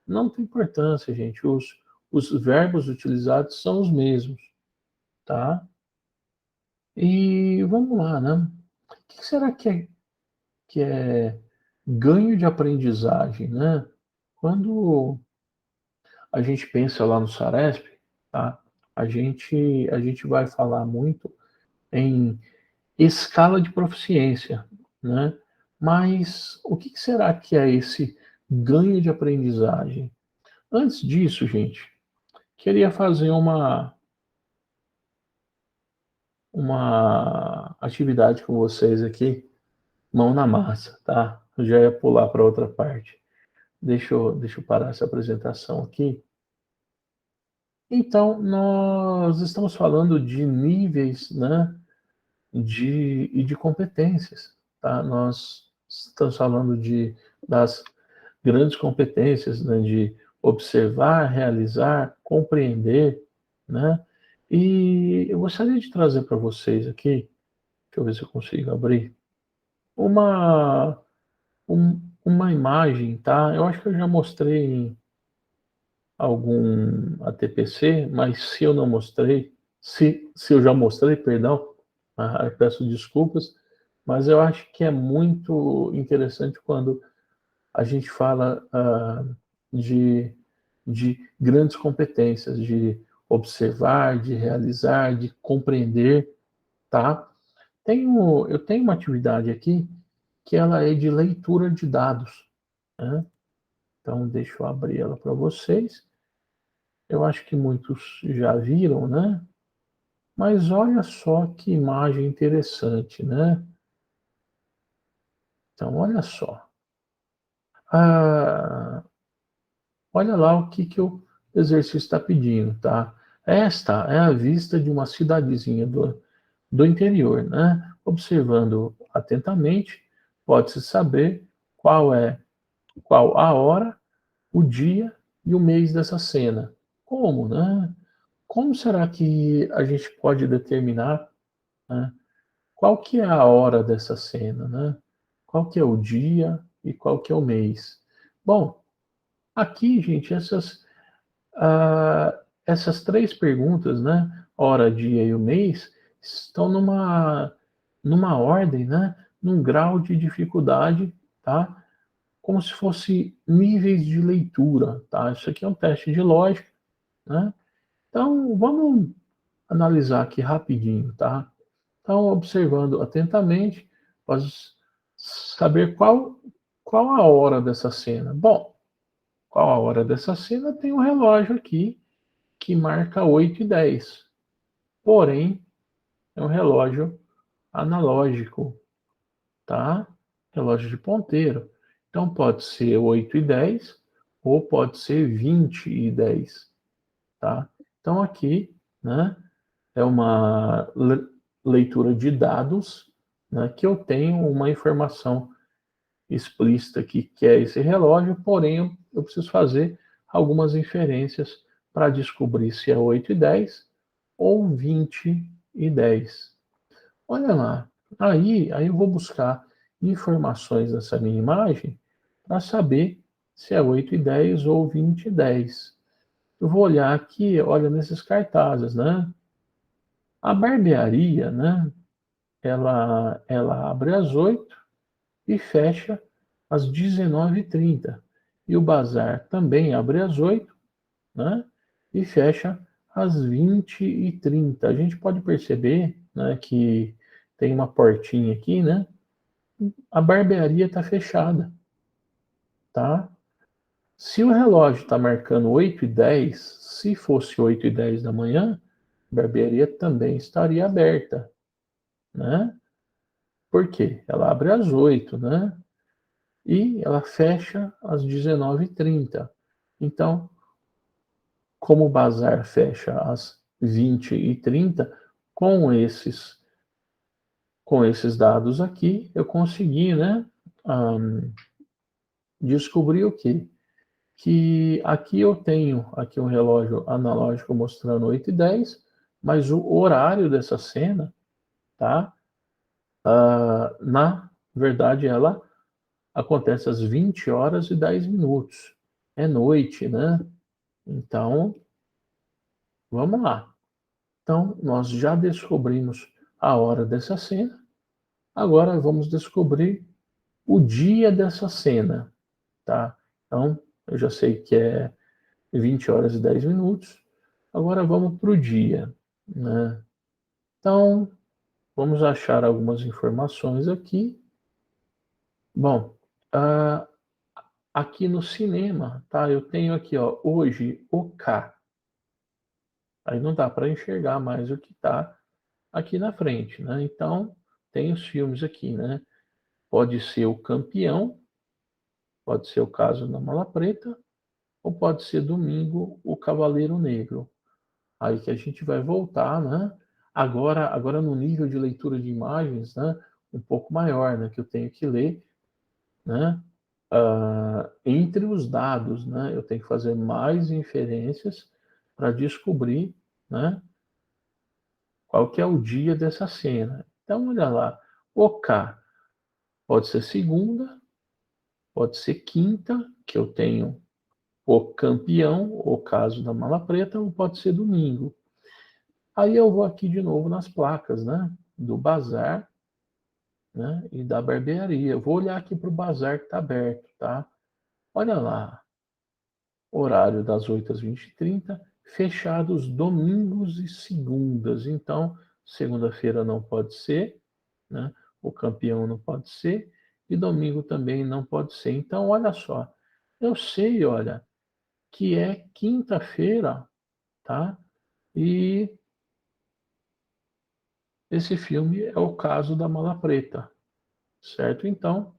Não tem importância, gente. Os verbos utilizados são os mesmos, tá? E vamos lá, né? O que será que é ganho de aprendizagem, né? Quando a gente pensa lá no Saresp, tá? A gente vai falar muito em escala de proficiência, né? Mas o que será que é esse ganho de aprendizagem? Antes disso, gente, queria fazer uma atividade com vocês aqui, mão na massa, tá? Eu já ia pular para outra parte. Deixa eu parar essa apresentação aqui. Então, nós estamos falando de níveis, né, de competências, tá? Nós estamos falando das grandes competências, né, de observar, realizar, compreender, né? E eu gostaria de trazer para vocês aqui, deixa eu ver se eu consigo abrir, uma, uma imagem, tá? Eu acho que eu já mostrei em algum ATPC, mas se eu não mostrei, se eu já mostrei, perdão, eu peço desculpas, mas eu acho que é muito interessante quando a gente fala de, de grandes competências, de observar, de realizar, de compreender, tá? Eu tenho uma atividade aqui que ela é de leitura de dados, né? Então, deixa eu abrir ela para vocês. Eu acho que muitos já viram, né? Mas olha só que imagem interessante, né? Então, olha só. Ah, olha lá o que o exercício está pedindo, tá? Esta é a vista de uma cidadezinha do interior, né? Observando atentamente, pode-se saber qual a hora, o dia e o mês dessa cena. Como, né? Como será que a gente pode determinar, né, qual que é a hora dessa cena, né? Qual que é o dia e qual que é o mês? Bom, aqui, gente, essas três perguntas, né? Hora, dia e o mês, estão numa ordem, né? Num grau de dificuldade, tá? Como se fosse níveis de leitura, tá? Isso aqui é um teste de lógica, né? Então, vamos analisar aqui rapidinho, tá? Então, observando atentamente, posso saber qual a hora dessa cena. Bom, qual a hora dessa cena? Tem um relógio aqui que marca 8h10. Porém, é um relógio analógico, tá? Relógio de ponteiro. Então pode ser 8:10 ou pode ser 20:10, tá? Então aqui, né, é uma leitura de dados, né, que eu tenho uma informação explícita aqui, que é esse relógio, porém eu preciso fazer algumas inferências para descobrir se é 8:10 ou 20:10. Olha lá, aí eu vou buscar informações dessa minha imagem para saber se é 8:10 ou 20:10. Eu vou olhar aqui, olha nesses cartazes, né? A barbearia, né? Ela abre às 8 e fecha às 19:30. E o bazar também abre às 8, né? E fecha às 20:30. A gente pode perceber, né, que tem uma portinha aqui, né? A barbearia está fechada, tá? Se o relógio está marcando 8:10, se fosse 8:10 da manhã, a barbearia também estaria aberta, né? Por quê? Ela abre às 8, né? E ela fecha às 19:30. Então, como o bazar fecha às 20:30, com esses com esses dados aqui, eu consegui, né, descobrir o quê? Que aqui eu tenho aqui um relógio analógico mostrando 8:10, mas o horário dessa cena, tá? Na verdade, ela acontece às 20h10. É noite, né? Então, vamos lá. Então, nós já descobrimos a hora dessa cena. Agora vamos descobrir o dia dessa cena, tá? Então, eu já sei que é 20h10. Agora vamos para o dia, né? Então, vamos achar algumas informações aqui. Bom, aqui no cinema, tá? Eu tenho aqui, ó, hoje o K. Aí não dá para enxergar mais o que está aqui na frente, né? Então, tem os filmes aqui, né? Pode ser o Campeão, pode ser o Caso da Mala Preta, ou pode ser domingo o Cavaleiro Negro. Aí que a gente vai voltar, né? Agora no nível de leitura de imagens, né? Um pouco maior, né? Que eu tenho que ler, né? Entre os dados, né? Eu tenho que fazer mais inferências para descobrir, né? Qual que é o dia dessa cena. Então, olha lá, o K pode ser segunda, pode ser quinta, que eu tenho o Campeão, o Caso da Mala Preta, ou pode ser domingo. Aí eu vou aqui de novo nas placas, né? Do bazar, né? E da barbearia. Eu vou olhar aqui para o bazar que está aberto, tá? Olha lá, horário das 8 às 20h30, fechados domingos e segundas. Então, segunda-feira não pode ser, né? O Campeão não pode ser e domingo também não pode ser. Então, olha só, eu sei, olha, que é quinta-feira, tá? E esse filme é o Caso da Mala Preta, certo? Então,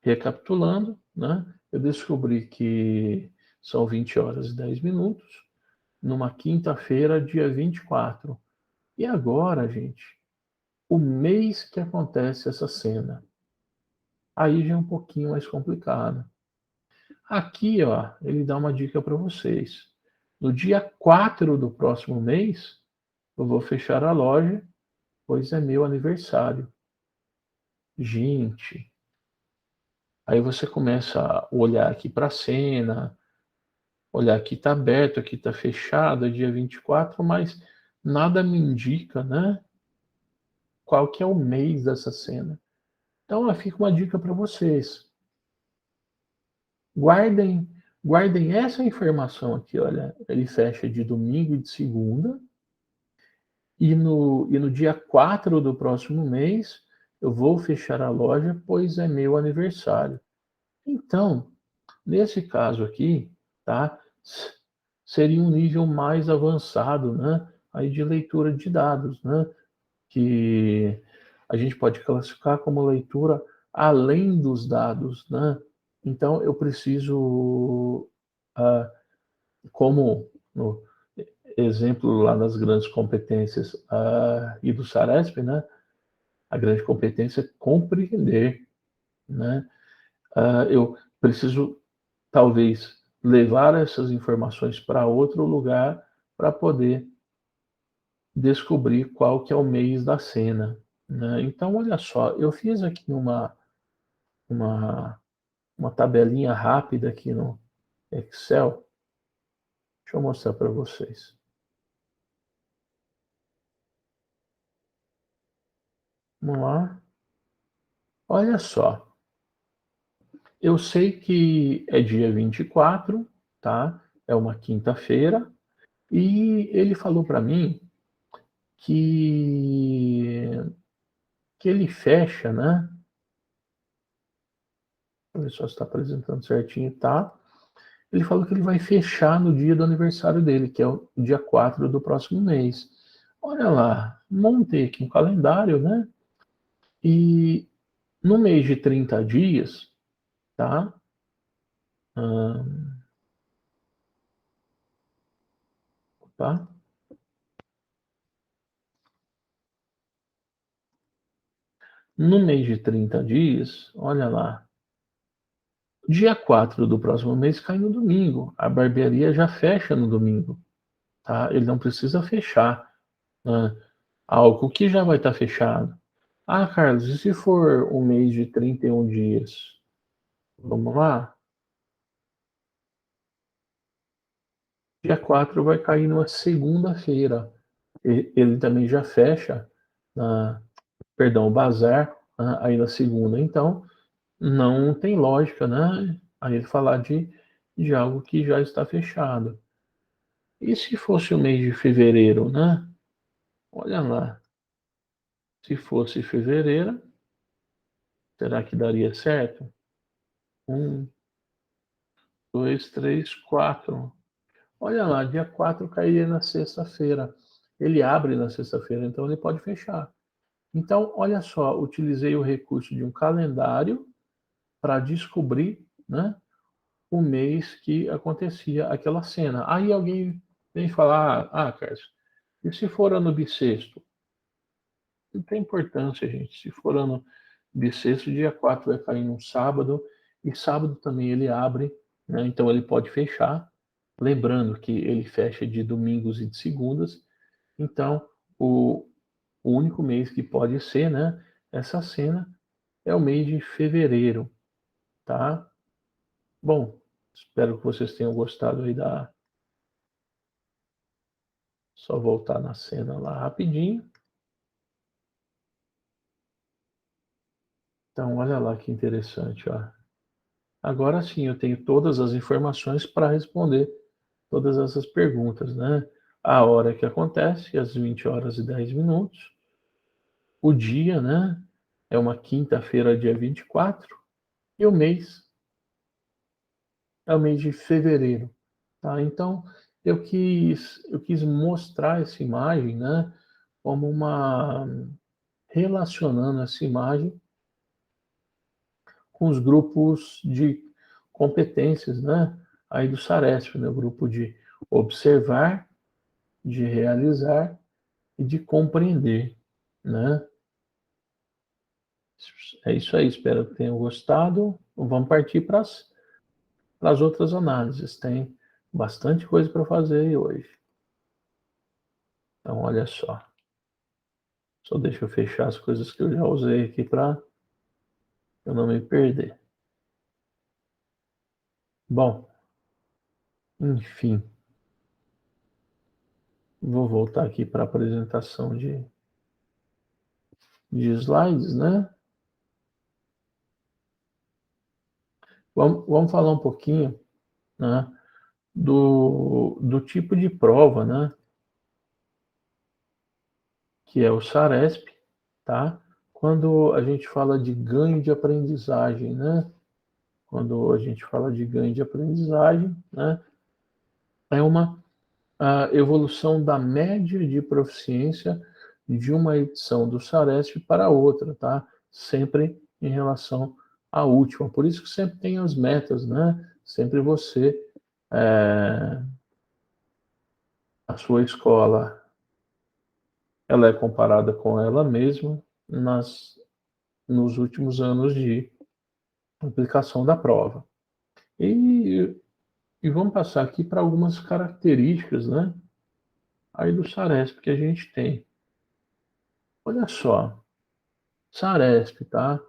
recapitulando, né? Eu descobri que são 20h10, numa quinta-feira, dia 24. E agora, gente, o mês que acontece essa cena. Aí já é um pouquinho mais complicado. Aqui, ó, ele dá uma dica para vocês. No dia 4 do próximo mês, eu vou fechar a loja, pois é meu aniversário. Gente, aí você começa a olhar aqui para a cena, olhar aqui está aberto, aqui está fechado, é dia 24, mas nada me indica, né? Qual que é o mês dessa cena. Então, fica uma dica para vocês. Guardem, guardem essa informação aqui, olha. Ele fecha de domingo e de segunda. E no dia 4 do próximo mês, eu vou fechar a loja, pois é meu aniversário. Então, nesse caso aqui, tá? Seria um nível mais avançado, né? Aí de leitura de dados, né? Que a gente pode classificar como leitura além dos dados, né? Então, eu preciso, como no exemplo lá das grandes competências e do SARESP, né? A grande competência é compreender, né? Eu preciso, talvez, levar essas informações para outro lugar para poder descobrir qual que é o mês da cena, né? Então, olha só, eu fiz aqui uma, uma tabelinha rápida aqui no Excel. Deixa eu mostrar para vocês. Vamos lá. Olha só. Eu sei que é dia 24, tá? É uma quinta-feira. E ele falou para mim que, que ele fecha, né? Deixa eu ver só se está apresentando certinho, tá? Ele falou que ele vai fechar no dia do aniversário dele, que é o dia 4 do próximo mês. Olha lá, montei aqui um calendário, né? E no mês de 30 dias, tá? Tá? No mês de 30 dias, olha lá, dia 4 do próximo mês cai no domingo. A barbearia já fecha no domingo, tá? Ele não precisa fechar, né, algo que já vai estar fechado. Ah, Carlos, e se for um mês de 31 dias? Vamos lá? Dia 4 vai cair numa segunda-feira. Ele também já fecha, perdão, o bazar, aí na segunda. Então, não tem lógica, né? Aí ele falar de algo que já está fechado. E se fosse o mês de fevereiro, né? Olha lá. Se fosse fevereiro, será que daria certo? 1, 2, 3, 4. Olha lá, dia 4 cairia na sexta-feira. Ele abre na sexta-feira, então ele pode fechar. Então, olha só, utilizei o recurso de um calendário para descobrir, né, o mês que acontecia aquela cena. Aí alguém vem falar, Carlos, e se for ano bissexto? Não tem importância, gente. Se for ano bissexto, dia 4 vai cair num sábado, e sábado também ele abre, né, então ele pode fechar. Lembrando que ele fecha de domingos e de segundas, então o, o único mês que pode ser, né, essa cena é o mês de fevereiro, tá? Bom, espero que vocês tenham gostado aí da. Só voltar na cena lá rapidinho. Então, olha lá que interessante, ó. Agora sim, eu tenho todas as informações para responder todas essas perguntas, né? A hora que acontece, às 20 horas e 10 minutos. O dia, né? É uma quinta-feira, dia 24. E o mês é o mês de fevereiro, tá? Então, eu quis mostrar essa imagem, né? Como relacionando essa imagem com os grupos de competências, né? Aí do SARESP, né? O grupo de observar, de realizar e de compreender, né? É isso aí, espero que tenham gostado. Vamos partir para as outras análises. Tem bastante coisa para fazer aí hoje. Então, olha só. Só deixa eu fechar as coisas que eu já usei aqui para eu não me perder. Bom, enfim. Vou voltar aqui para a apresentação de slides, né? Vamos falar um pouquinho, né, do tipo de prova, né, que é o SARESP, tá? Quando a gente fala de ganho de aprendizagem, né? Quando a gente fala de ganho de aprendizagem, né, é uma evolução da média de proficiência de uma edição do Saresp para outra, tá? Sempre em relação à última. Por isso que sempre tem as metas, né? Sempre você, a sua escola, ela é comparada com ela mesma nos últimos anos de aplicação da prova. E vamos passar aqui para algumas características, né? Aí do Saresp que a gente tem. Olha só, Saresp, tá?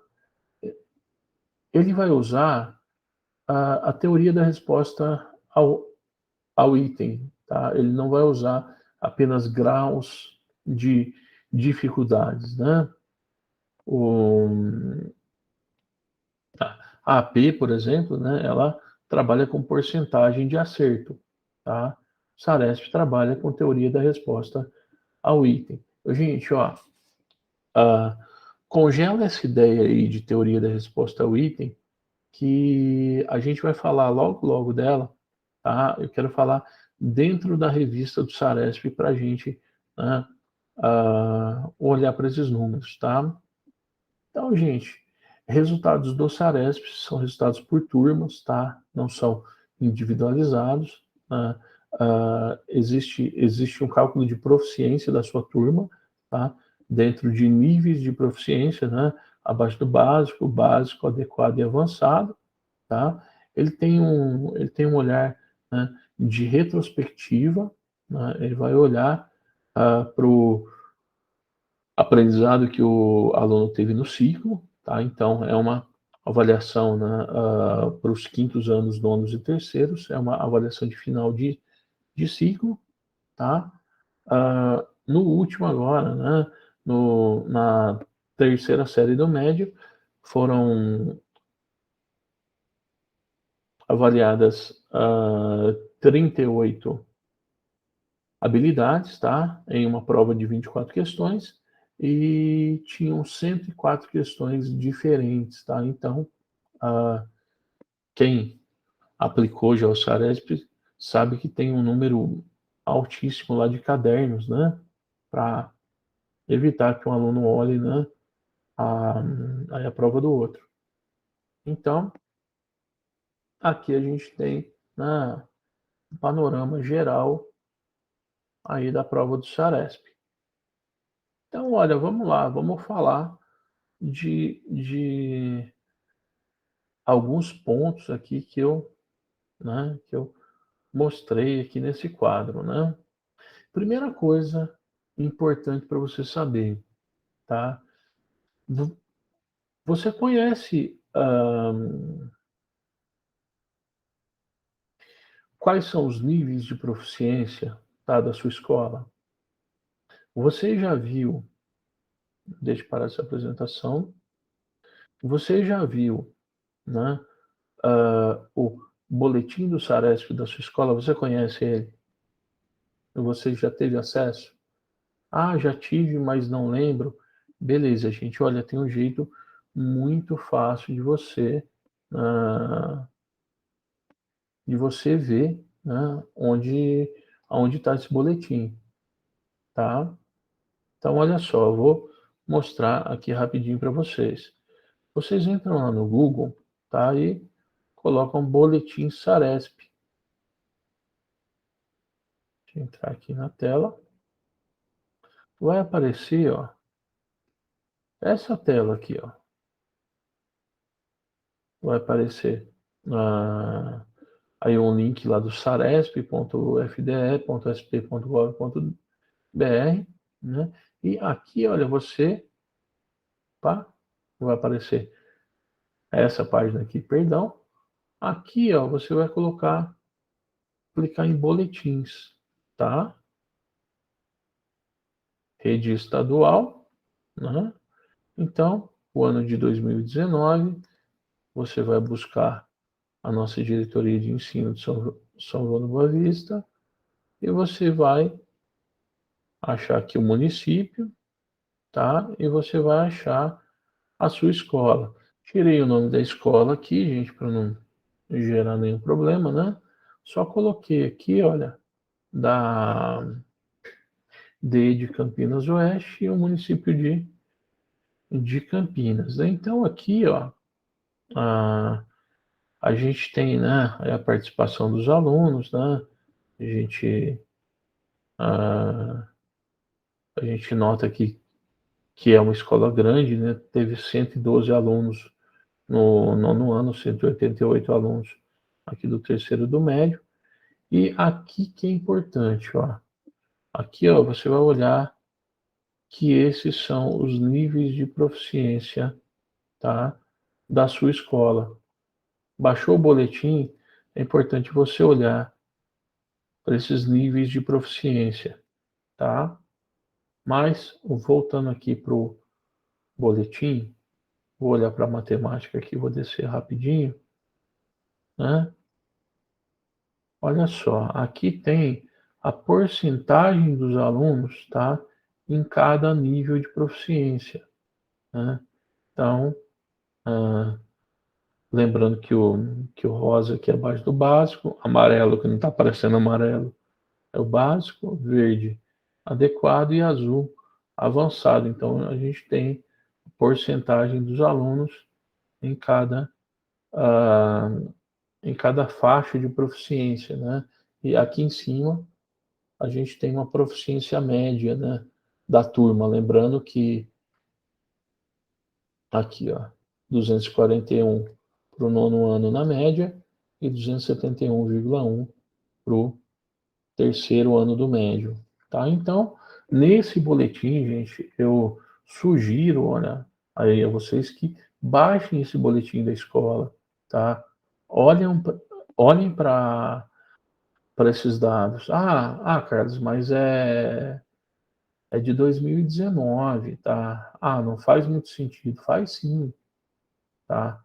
Ele vai usar a teoria da resposta ao item, tá? Ele não vai usar apenas graus de dificuldades, né? O, a AP, por exemplo, né? Ela trabalha com porcentagem de acerto, tá? Saresp trabalha com teoria da resposta ao item. Gente, ó, congela essa ideia aí de teoria da resposta ao item, que a gente vai falar logo, logo dela, tá? Eu quero falar dentro da revista do Saresp para a gente, né, olhar para esses números, tá? Então, gente, resultados do Saresp são resultados por turmas, tá? Não são individualizados. Né? Existe um cálculo de proficiência da sua turma, tá? Dentro de níveis de proficiência, né? Abaixo do básico, adequado e avançado, tá? Ele tem um olhar, né, de retrospectiva, né? Ele vai olhar para o aprendizado que o aluno teve no ciclo, tá? Então, é uma avaliação, né, para os quintos anos, nonos e terceiros, é uma avaliação de final de ciclo, tá? No último agora, né, na terceira série do médio, foram avaliadas 38 habilidades, tá? Em uma prova de 24 questões, e tinham 104 questões diferentes, tá? Então, quem aplicou já o Saresp sabe que tem um número altíssimo lá de cadernos, né? Para evitar que um aluno olhe, né, a prova do outro. Então, aqui a gente tem, né, um panorama geral aí da prova do Saresp. Então, olha, vamos lá, vamos falar de alguns pontos aqui que eu mostrei aqui nesse quadro, né? Primeira coisa importante para você saber, tá? Você conhece quais são os níveis de proficiência, tá, da sua escola? Você já viu, deixa eu parar essa apresentação, você já viu, né, o boletim do Saresp da sua escola? Você conhece ele? Você já teve acesso? Ah, já tive, mas não lembro. Beleza, gente. Olha, tem um jeito muito fácil de você ver, né, onde está esse boletim, tá? Então, olha só, eu vou mostrar aqui rapidinho para vocês. Vocês entram lá no Google, tá? E colocam boletim Saresp. Deixa eu entrar aqui na tela. Vai aparecer, ó, essa tela aqui, ó. Vai aparecer aí um link lá do saresp.fde.sp.gov.br, né? E aqui, olha, vai aparecer essa página aqui, perdão. Aqui, ó, você vai clicar em boletins, tá? Rede estadual, né? Então, o ano de 2019, você vai buscar a nossa diretoria de ensino de São João do Boa Vista e você vai achar aqui o município, tá? E você vai achar a sua escola. Tirei o nome da escola aqui, gente, para não gerar nenhum problema, né? Só coloquei aqui, olha, D de Campinas Oeste e o município de Campinas. Então aqui, ó, a gente tem, né, a participação dos alunos, né? A gente, a, a gente nota aqui que é uma escola grande, né? Teve 112 alunos no nono ano, 188 alunos aqui do terceiro do médio. E aqui que é importante, ó. Aqui, ó, você vai olhar que esses são os níveis de proficiência, tá? Da sua escola. Baixou o boletim, é importante você olhar para esses níveis de proficiência, tá? Mas, voltando aqui para o boletim, vou olhar para a matemática aqui, vou descer rapidinho, né? Olha só, aqui tem a porcentagem dos alunos, tá? Em cada nível de proficiência, né? Então, lembrando que o rosa aqui é abaixo do básico, amarelo que não está aparecendo amarelo é o básico, verde adequado e azul avançado. Então a gente tem a porcentagem dos alunos em cada uh, em cada faixa de proficiência, né? E aqui em cima a gente tem uma proficiência média, né, da turma. Lembrando que aqui, ó, 241 para o nono ano na média e 271,1 para o terceiro ano do médio, tá? Então, nesse boletim, gente, eu sugiro, olha, aí a vocês que baixem esse boletim da escola, tá? Olhem para esses dados. Carlos, mas é de 2019, tá? Não faz muito sentido. Faz sim, tá?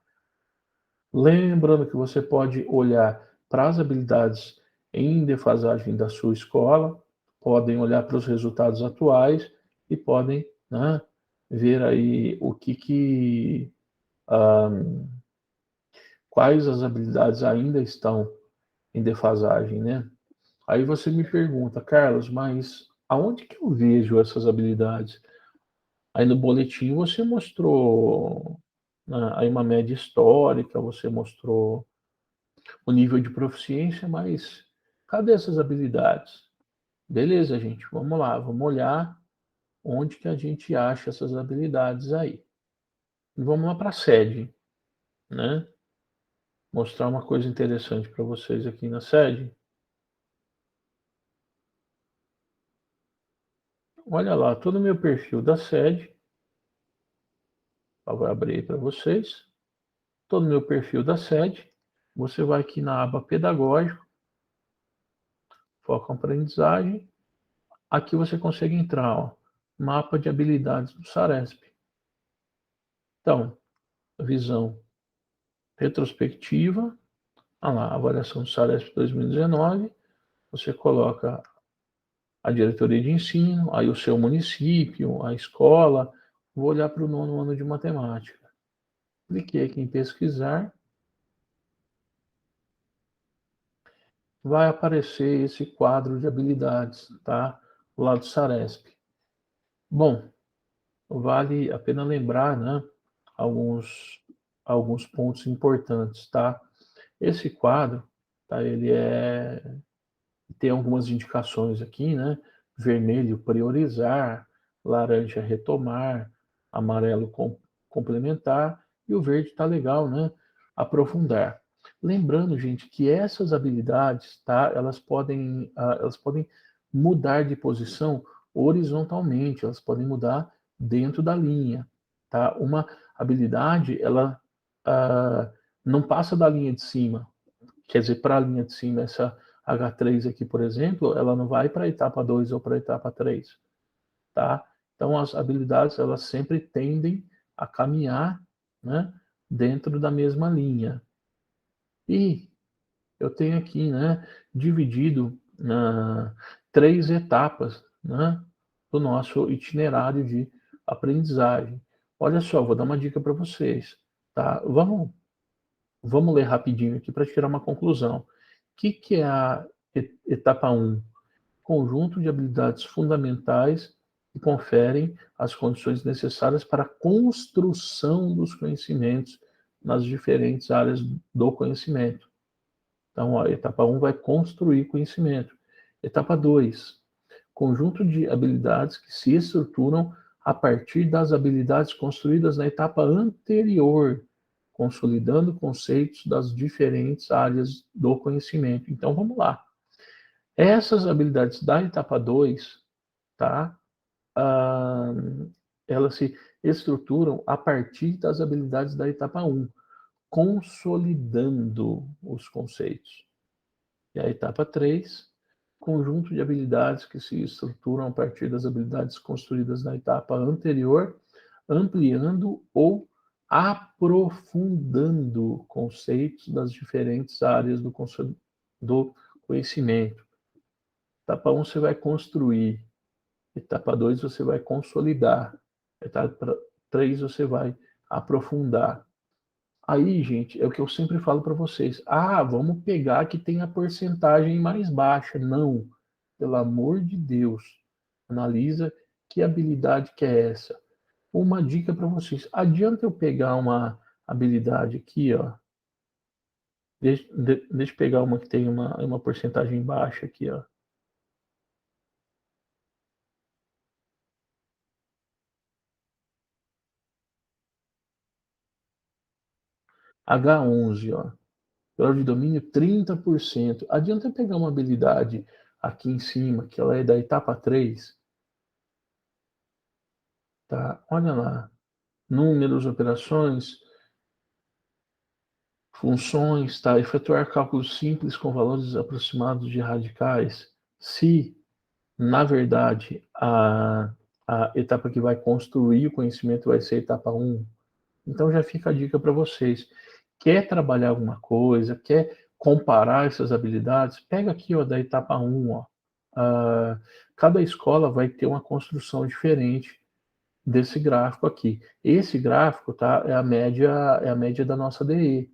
Lembrando que você pode olhar para as habilidades em defasagem da sua escola, podem olhar para os resultados atuais e podem, né, ver aí quais as habilidades ainda estão em defasagem, né? Aí você me pergunta, Carlos, mas aonde que eu vejo essas habilidades? Aí no boletim você mostrou, né, aí uma média histórica, você mostrou o nível de proficiência, mas cadê essas habilidades? Beleza, gente, vamos lá, vamos olhar onde que a gente acha essas habilidades aí. E vamos lá para a sede, né? Mostrar uma coisa interessante para vocês aqui na sede. Olha lá, todo o meu perfil da sede. Eu vou abrir para vocês. Todo o meu perfil da sede. Você vai aqui na aba pedagógico, foco em aprendizagem. Aqui você consegue entrar, ó, mapa de habilidades do Saresp. Então, visão retrospectiva, lá, avaliação do Saresp 2019, você coloca a diretoria de ensino, aí o seu município, a escola, vou olhar para o nono ano de matemática. Cliquei aqui em pesquisar, vai aparecer esse quadro de habilidades, tá? Lá do Saresp. Bom, vale a pena lembrar, né, alguns pontos importantes, tá? Esse quadro, tá, ele tem algumas indicações aqui, né? Vermelho, priorizar, laranja, retomar, amarelo, complementar, e o verde tá legal, né? Aprofundar. Lembrando, gente, que essas habilidades, tá? Elas podem mudar de posição horizontalmente, elas podem mudar dentro da linha, tá? Uma habilidade, ela não passa da linha de cima, quer dizer, para a linha de cima, essa H3 aqui, por exemplo, ela não vai para a etapa 2 ou para a etapa 3, tá? Então, as habilidades, elas sempre tendem a caminhar, né, dentro da mesma linha. E eu tenho aqui, né, dividido na 3 etapas, né, do nosso itinerário de aprendizagem. Olha só, vou dar uma dica para vocês, tá? Vamos ler rapidinho aqui para tirar uma conclusão. O que é a etapa 1? conjunto de habilidades fundamentais que conferem as condições necessárias para a construção dos conhecimentos nas diferentes áreas do conhecimento. Então, a etapa 1 vai construir conhecimento. Etapa 2, conjunto de habilidades que se estruturam a partir das habilidades construídas na etapa anterior, consolidando conceitos das diferentes áreas do conhecimento. Então, vamos lá. Essas habilidades da etapa 2, tá? Elas se estruturam a partir das habilidades da etapa 1, consolidando os conceitos. E a etapa 3, conjunto de habilidades que se estruturam a partir das habilidades construídas na etapa anterior, ampliando ou aprofundando conceitos das diferentes áreas do conhecimento. Etapa 1 você vai construir, etapa 2 você vai consolidar, etapa 3 você vai aprofundar. Aí, gente, é o que eu sempre falo para vocês. Ah, vamos pegar que tem a porcentagem mais baixa. Não, pelo amor de Deus. Analisa que habilidade que é essa. Uma dica para vocês. Adianta eu pegar uma habilidade aqui, ó. Deixa eu pegar uma que tem uma porcentagem baixa aqui, ó. H11, ó. Grau de domínio 30%. Adianta eu pegar uma habilidade aqui em cima, que ela é da etapa 3. Tá? Olha lá. Números, operações, funções, tá? Efetuar cálculos simples com valores aproximados de radicais. Se, na verdade, a etapa que vai construir o conhecimento vai ser a etapa 1, então já fica a dica para vocês. Quer trabalhar alguma coisa, quer comparar essas habilidades, pega aqui ó, da etapa 1. Ó. Cada escola vai ter uma construção diferente desse gráfico aqui. Esse gráfico tá, é a média da nossa DE.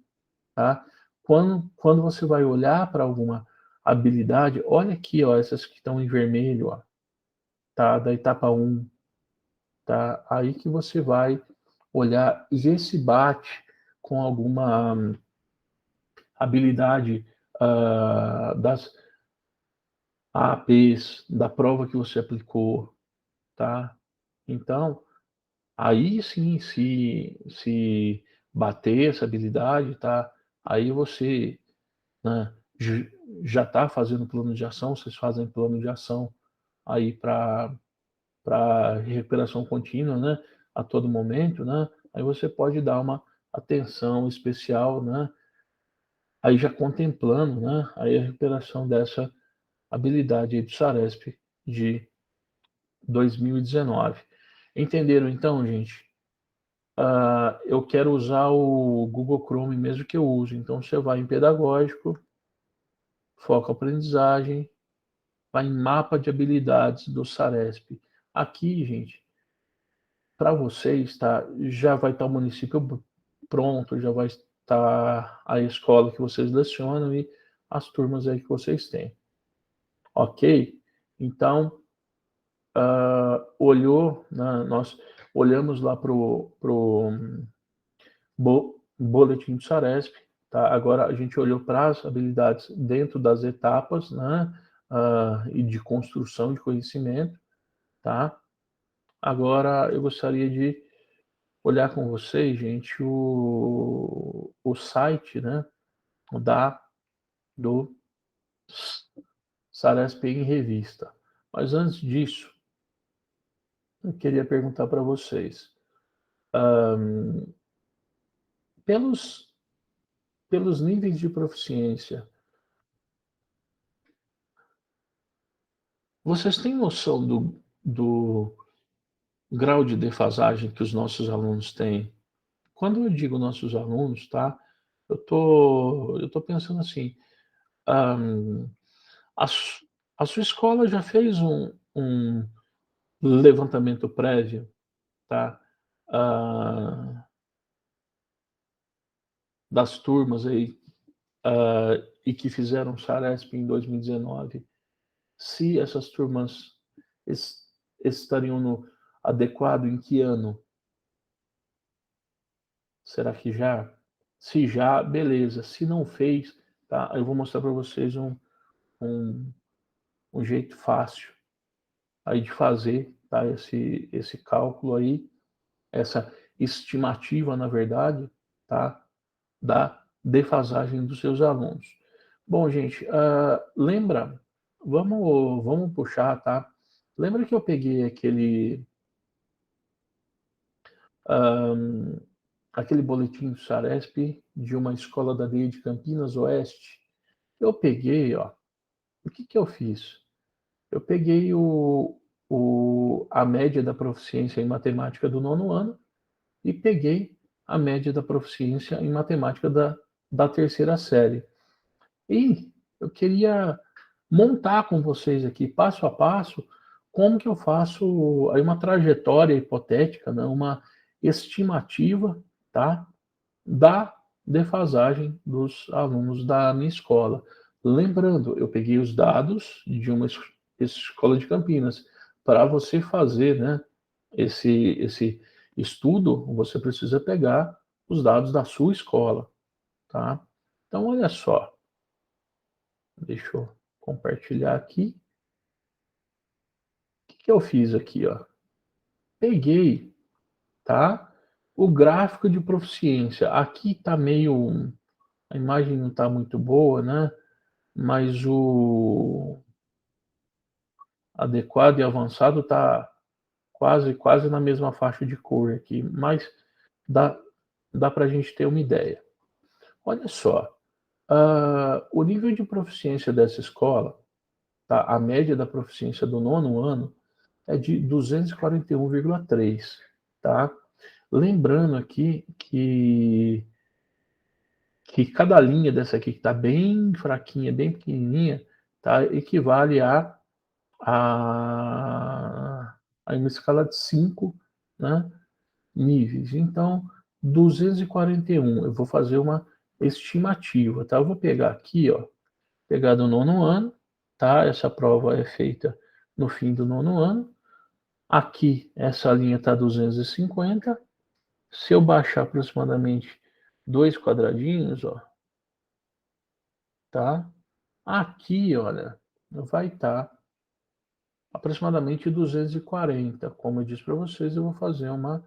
Tá? Quando você vai olhar para alguma habilidade, olha aqui, ó, essas que estão em vermelho, ó, tá? Da etapa 1. Tá? Aí que você vai olhar e ver se bate com alguma habilidade das APs, da prova que você aplicou, tá? Então, aí sim, se bater essa habilidade, tá? Aí você, né, já está fazendo plano de ação, vocês fazem plano de ação aí para recuperação contínua, né? A todo momento, né? Aí você pode dar uma atenção especial, né? Aí já contemplando, né? Aí a recuperação dessa habilidade aí do Saresp de 2019. Entenderam então, gente? Eu quero usar o Google Chrome mesmo que eu use. Então você vai em pedagógico, foca aprendizagem, vai em mapa de habilidades do Saresp. Aqui, gente, para vocês, tá? Já vai estar o município pronto, já vai estar a escola que vocês lecionam e as turmas aí que vocês têm. Ok? Então, olhou, né, nós olhamos lá para o boletim do Saresp, tá? Agora a gente olhou para as habilidades dentro das etapas, né? E de construção de conhecimento, tá? Agora eu gostaria de olhar com vocês, gente, o site, né? Do Saresp em revista. Mas antes disso, eu queria perguntar para vocês, pelos, pelos níveis de proficiência, vocês têm noção do grau de defasagem que os nossos alunos têm? Quando eu digo nossos alunos, tá? Eu tô pensando assim, um, a, a sua escola já fez um levantamento prévio, tá? Das turmas aí e que fizeram Saresp em 2019. se essas turmas estariam no adequado em que ano? Será que já? Se já, beleza. Se não fez, tá? Eu vou mostrar para vocês um, um jeito fácil aí de fazer, tá? Esse cálculo aí, essa estimativa, na verdade, tá? Da defasagem dos seus alunos. Bom, gente, lembra, vamos puxar, tá? Lembra que eu peguei aquele boletim do Saresp de uma escola da DEI de Campinas Oeste? Eu peguei, ó, o que que eu fiz? Eu peguei a média da proficiência em matemática do nono ano e peguei a média da proficiência em matemática da terceira série. E eu queria montar com vocês aqui, passo a passo, como que eu faço aí uma trajetória hipotética, né, uma estimativa, tá, da defasagem dos alunos da minha escola. Lembrando, eu peguei os dados de uma escola de Campinas. Para você fazer, né, esse estudo, você precisa pegar os dados da sua escola, tá? Então, olha só. Deixa eu compartilhar aqui. O que eu fiz aqui, ó? Peguei, tá? O gráfico de proficiência. Aqui tá meio, a imagem não tá muito boa, né? Mas o adequado e avançado tá quase na mesma faixa de cor aqui, mas dá para a gente ter uma ideia. Olha só, o nível de proficiência dessa escola, tá? A média da proficiência do nono ano é de 241,3, tá? Lembrando aqui que cada linha dessa aqui que está bem fraquinha, bem pequenininha, tá? Equivale a uma escala de 5, né, níveis. Então, 241, eu vou fazer uma estimativa, tá? Eu vou pegar aqui, ó, pegar do nono ano, tá? Essa prova é feita no fim do nono ano. Aqui, essa linha está 250. Se eu baixar aproximadamente 2 quadradinhos, ó, tá? Aqui, olha, vai estar aproximadamente 240. Como eu disse para vocês, eu vou fazer uma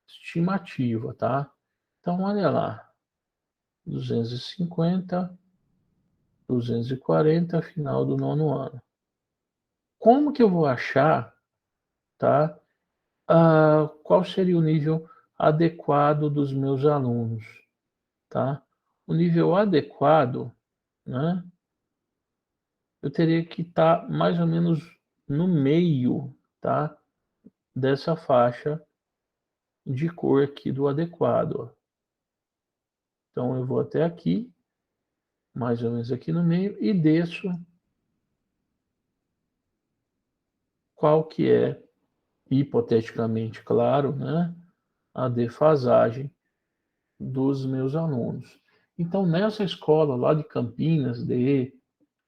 estimativa, tá? Então, olha lá, 250, 240, final do nono ano. Como que eu vou achar, tá? Qual seria o nível adequado dos meus alunos, tá? O nível adequado, né? Eu teria que estar mais ou menos no meio, tá? Dessa faixa de cor aqui do adequado. Então eu vou até aqui, mais ou menos aqui no meio, e desço qual que é, hipoteticamente, claro, né? A defasagem dos meus alunos. Então, nessa escola lá de Campinas, de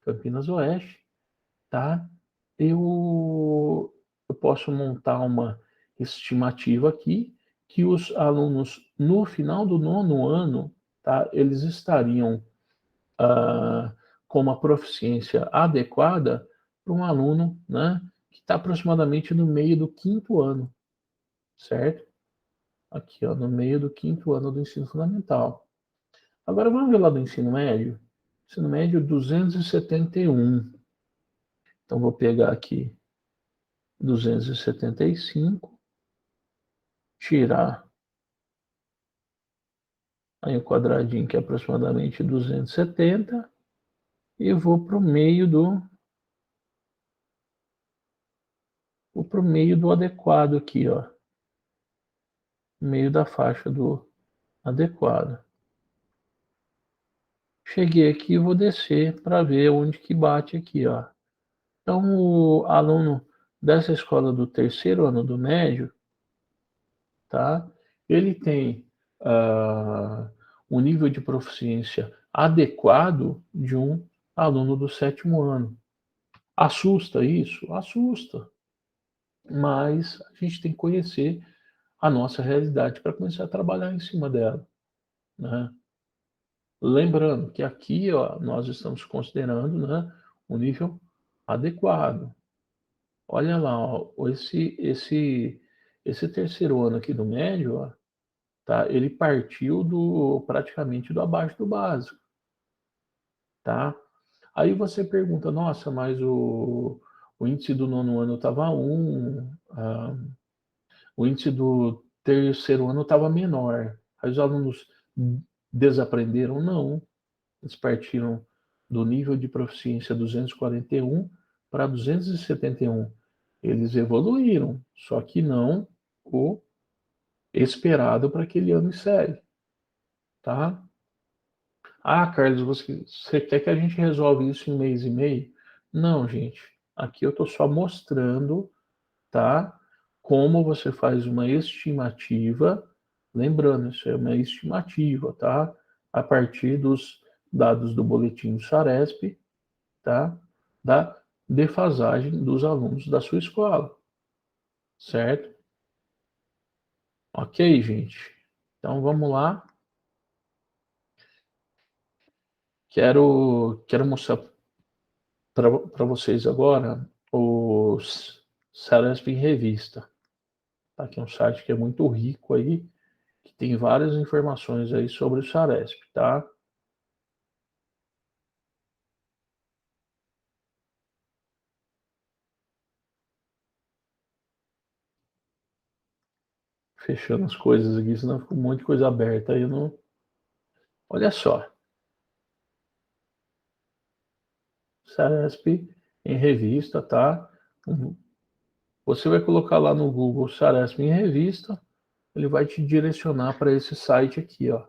Campinas Oeste, tá? Eu posso montar uma estimativa aqui que os alunos no final do nono ano, tá? Eles estariam com uma proficiência adequada para um aluno, né? Que está aproximadamente no meio do quinto ano, certo? Aqui, ó, no meio do quinto ano do ensino fundamental. Agora vamos ver lá do ensino médio. Ensino médio 271. Então vou pegar aqui 275, tirar aí o quadradinho que é aproximadamente 270 e vou para o meio do adequado aqui, ó. Meio da faixa do adequado. Cheguei aqui e vou descer para ver onde que bate aqui, ó. Então, o aluno dessa escola do terceiro ano do médio, tá? Ele tem um nível de proficiência adequado de um aluno do sétimo ano. Assusta isso? Assusta. Mas a gente tem que conhecer a nossa realidade para começar a trabalhar em cima dela, né? Lembrando que aqui, ó, nós estamos considerando, né, um nível adequado. Olha lá, ó, esse terceiro ano aqui do médio, ó, tá? Ele partiu do praticamente do abaixo do básico, tá? Aí você pergunta, nossa, mas o índice do nono ano estava 1, o índice do terceiro ano estava menor. Aí os alunos desaprenderam? Não. Eles partiram do nível de proficiência 241 para 271. Eles evoluíram, só que não o esperado para aquele ano série, tá? Ah, Carlos, você quer que a gente resolva isso em mês e meio? Não, gente. Aqui eu estou só mostrando, tá? Como você faz uma estimativa. Lembrando, isso é uma estimativa, tá? A partir dos dados do boletim do Saresp, tá? Da defasagem dos alunos da sua escola, certo? Ok, gente? Então vamos lá. Quero mostrar para vocês agora o Saresp em Revista. Tá aqui um site que é muito rico aí, que tem várias informações aí sobre o Saresp, tá? Fechando as coisas aqui, senão fica um monte de coisa aberta aí. Não... Olha só, Saresp em Revista, tá? Você vai colocar lá no Google Saresp em Revista, ele vai te direcionar para esse site aqui, ó,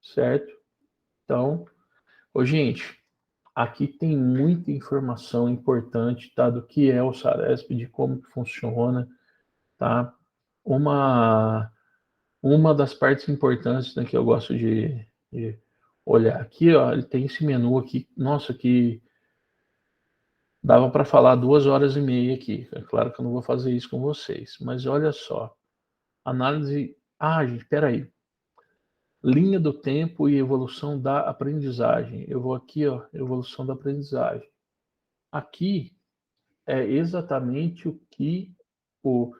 certo? Então, ô, gente, aqui tem muita informação importante, tá? Do que é o Saresp, de como que funciona, tá? Uma, uma das partes importantes, né, que eu gosto de olhar aqui, ó, ele tem esse menu aqui, nossa, que dava para falar 2 horas e meia aqui. É claro que eu não vou fazer isso com vocês, mas olha só, análise. Ah, gente, peraí. Linha do tempo e evolução da aprendizagem. Eu vou aqui, ó, evolução da aprendizagem. Aqui é exatamente o que o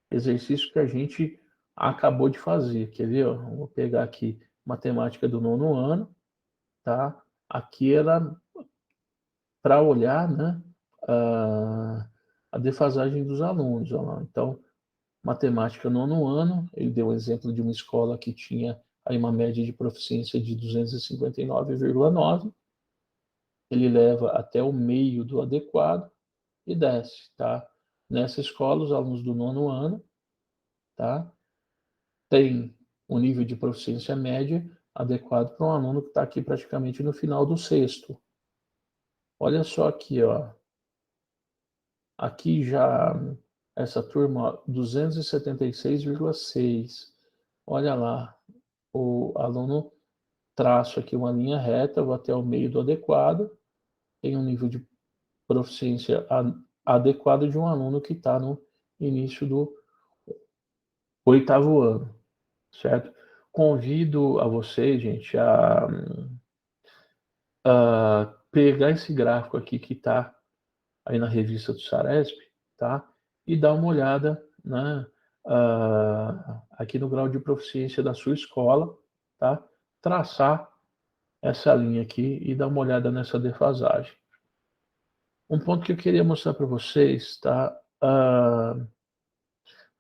exercício que a gente acabou de fazer. Quer ver? Ó? Vou pegar aqui matemática do nono ano, tá? Aqui era para olhar, né, a defasagem dos alunos. Ó lá. Então, matemática nono ano, ele deu um exemplo de uma escola que tinha aí uma média de proficiência de 259,9. Ele leva até o meio do adequado e desce, tá? Nessa escola, os alunos do nono ano, tá? Tem um nível de proficiência média adequado para um aluno que está aqui praticamente no final do sexto. Olha só aqui, ó. Aqui já essa turma 276,6. Olha lá, o aluno traço aqui uma linha reta, vou até o meio do adequado, tem um nível de proficiência adequado de um aluno que está no início do 8º ano, certo? Convido a vocês, gente, a pegar esse gráfico aqui que está aí na revista do Saresp, tá? E dar uma olhada, né, aqui no grau de proficiência da sua escola, tá? Traçar essa linha aqui e dar uma olhada nessa defasagem. Um ponto que eu queria mostrar para vocês, tá?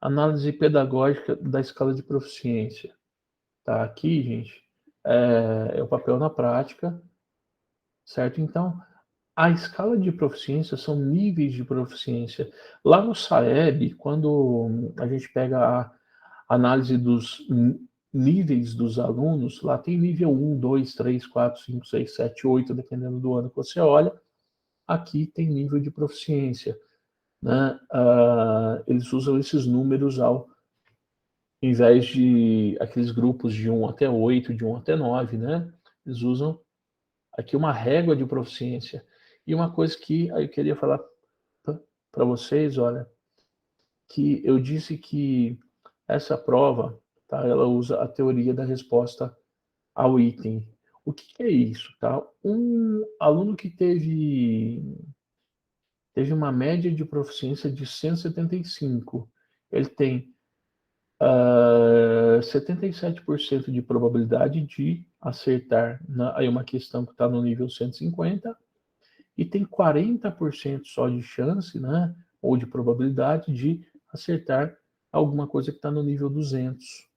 Análise pedagógica da escala de proficiência. Tá aqui, gente, é o papel na prática, certo? Então, a escala de proficiência são níveis de proficiência. Lá no SAEB, quando a gente pega a análise dos níveis dos alunos, lá tem nível 1, 2, 3, 4, 5, 6, 7, 8, dependendo do ano que você olha. Aqui tem nível de proficiência, né? Eles usam esses números ao invés de aqueles grupos de 1 até 8, de 1 até 9, né? Eles usam aqui uma régua de proficiência. E uma coisa que eu queria falar para vocês, olha, que eu disse que essa prova, tá, ela usa a teoria da resposta ao item. O que é isso, tá? Um aluno que teve uma média de proficiência de 175, ele tem 77% de probabilidade de acertar aí uma questão que está no nível 150 e tem 40% só de chance, né, ou de probabilidade de acertar alguma coisa que está no nível 200,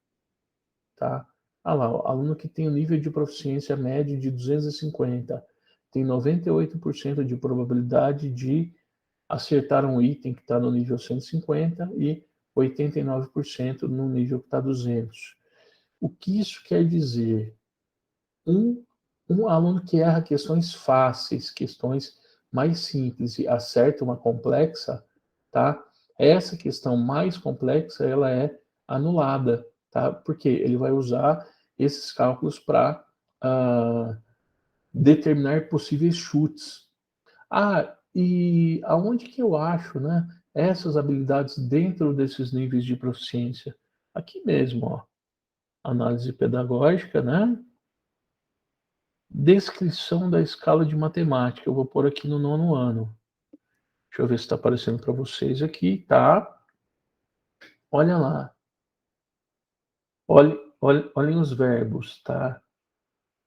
tá? Ah lá, o aluno que tem o nível de proficiência médio de 250 tem 98% de probabilidade de acertar um item que está no nível 150 e 89% no nível que está 200. O que isso quer dizer? Um, um aluno que erra questões fáceis, questões mais simples e acerta uma complexa, tá? Essa questão mais complexa, ela é anulada, tá? Porque ele vai usar esses cálculos para determinar possíveis chutes. Ah, e aonde que eu acho, né, essas habilidades dentro desses níveis de proficiência? Aqui mesmo, ó. Análise pedagógica, né? Descrição da escala de matemática. Eu vou pôr aqui no 9º ano. Deixa eu ver se está aparecendo para vocês aqui, tá? Olha lá. Olhem os verbos, tá?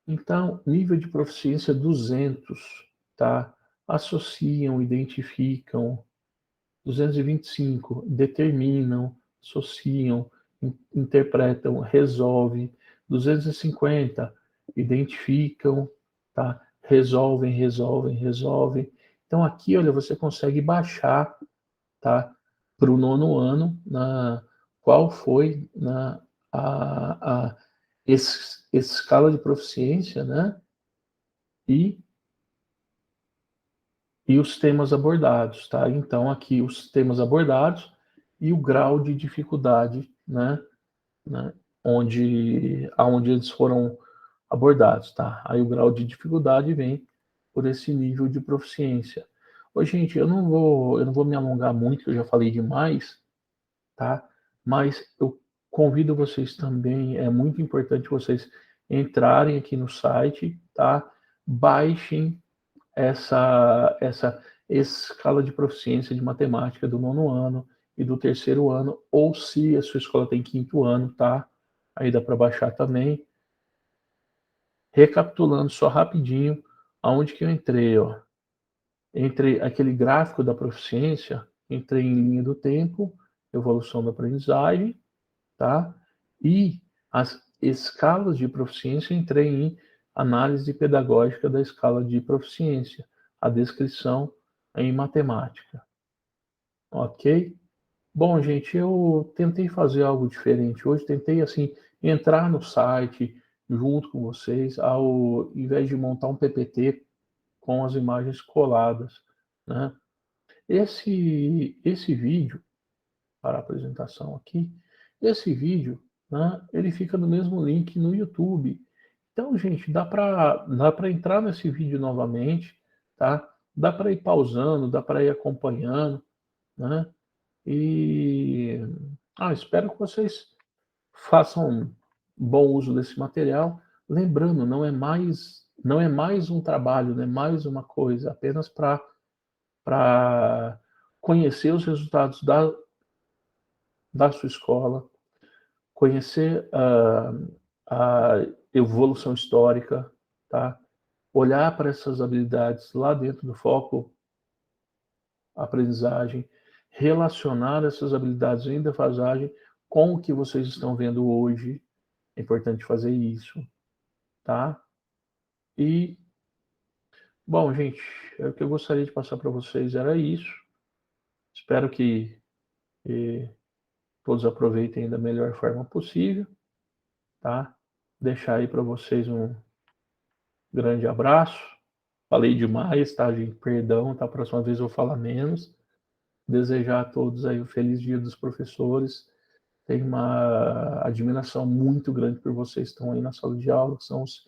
Então, nível de proficiência 200, tá? Associam, identificam. 225, determinam, associam, interpretam, resolvem. 250, identificam, tá? Resolvem. Então aqui, olha, você consegue baixar, tá? Para o 9º ano, qual foi a escala de proficiência, né? E os temas abordados, tá? Então, aqui os temas abordados e o grau de dificuldade, né? Aonde eles foram abordados, tá? Aí o grau de dificuldade vem por esse nível de proficiência. Ô, gente, eu não vou me alongar muito, eu já falei demais, tá? Mas eu convido vocês também, é muito importante vocês entrarem aqui no site, tá? Baixem essa escala de proficiência de matemática do 9º ano e do 3º ano, ou se a sua escola tem 5º ano, tá? Aí dá para baixar também. Recapitulando só rapidinho, aonde que eu entrei, ó. Entre aquele gráfico da proficiência, entrei em linha do tempo, evolução da aprendizagem, tá? E as escalas de proficiência, entrei em análise pedagógica da escala de proficiência, a descrição em matemática. Ok? Bom, gente, eu tentei fazer algo diferente hoje, tentei, assim, entrar no site junto com vocês, ao invés de montar um PPT com as imagens coladas, né? Esse vídeo, para a apresentação aqui, esse vídeo, né, ele fica no mesmo link no YouTube. Então, gente, dá para entrar nesse vídeo novamente, tá? Dá para ir pausando, dá para ir acompanhando, né? E espero que vocês façam bom uso desse material. Lembrando, não é mais um trabalho, não é mais uma coisa, apenas para conhecer os resultados da sua escola, conhecer a evolução histórica, tá? Olhar para essas habilidades lá dentro do foco aprendizagem, relacionar essas habilidades em defasagem com o que vocês estão vendo hoje. É importante fazer isso, tá? E, bom, gente, o que eu gostaria de passar para vocês era isso. Espero que todos aproveitem da melhor forma possível, tá? Deixar aí para vocês um grande abraço. Falei demais, tá, gente? Perdão, tá? A próxima vez eu vou falar menos. Desejar a todos aí um feliz Dia dos Professores. Tenho uma admiração muito grande por vocês que estão aí na sala de aula, que são os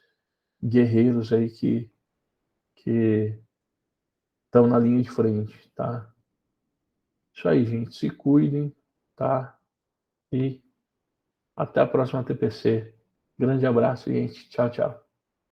guerreiros aí que estão na linha de frente, tá? Isso aí, gente. Se cuidem, tá? E até a próxima TPC. Grande abraço, gente. Tchau, tchau.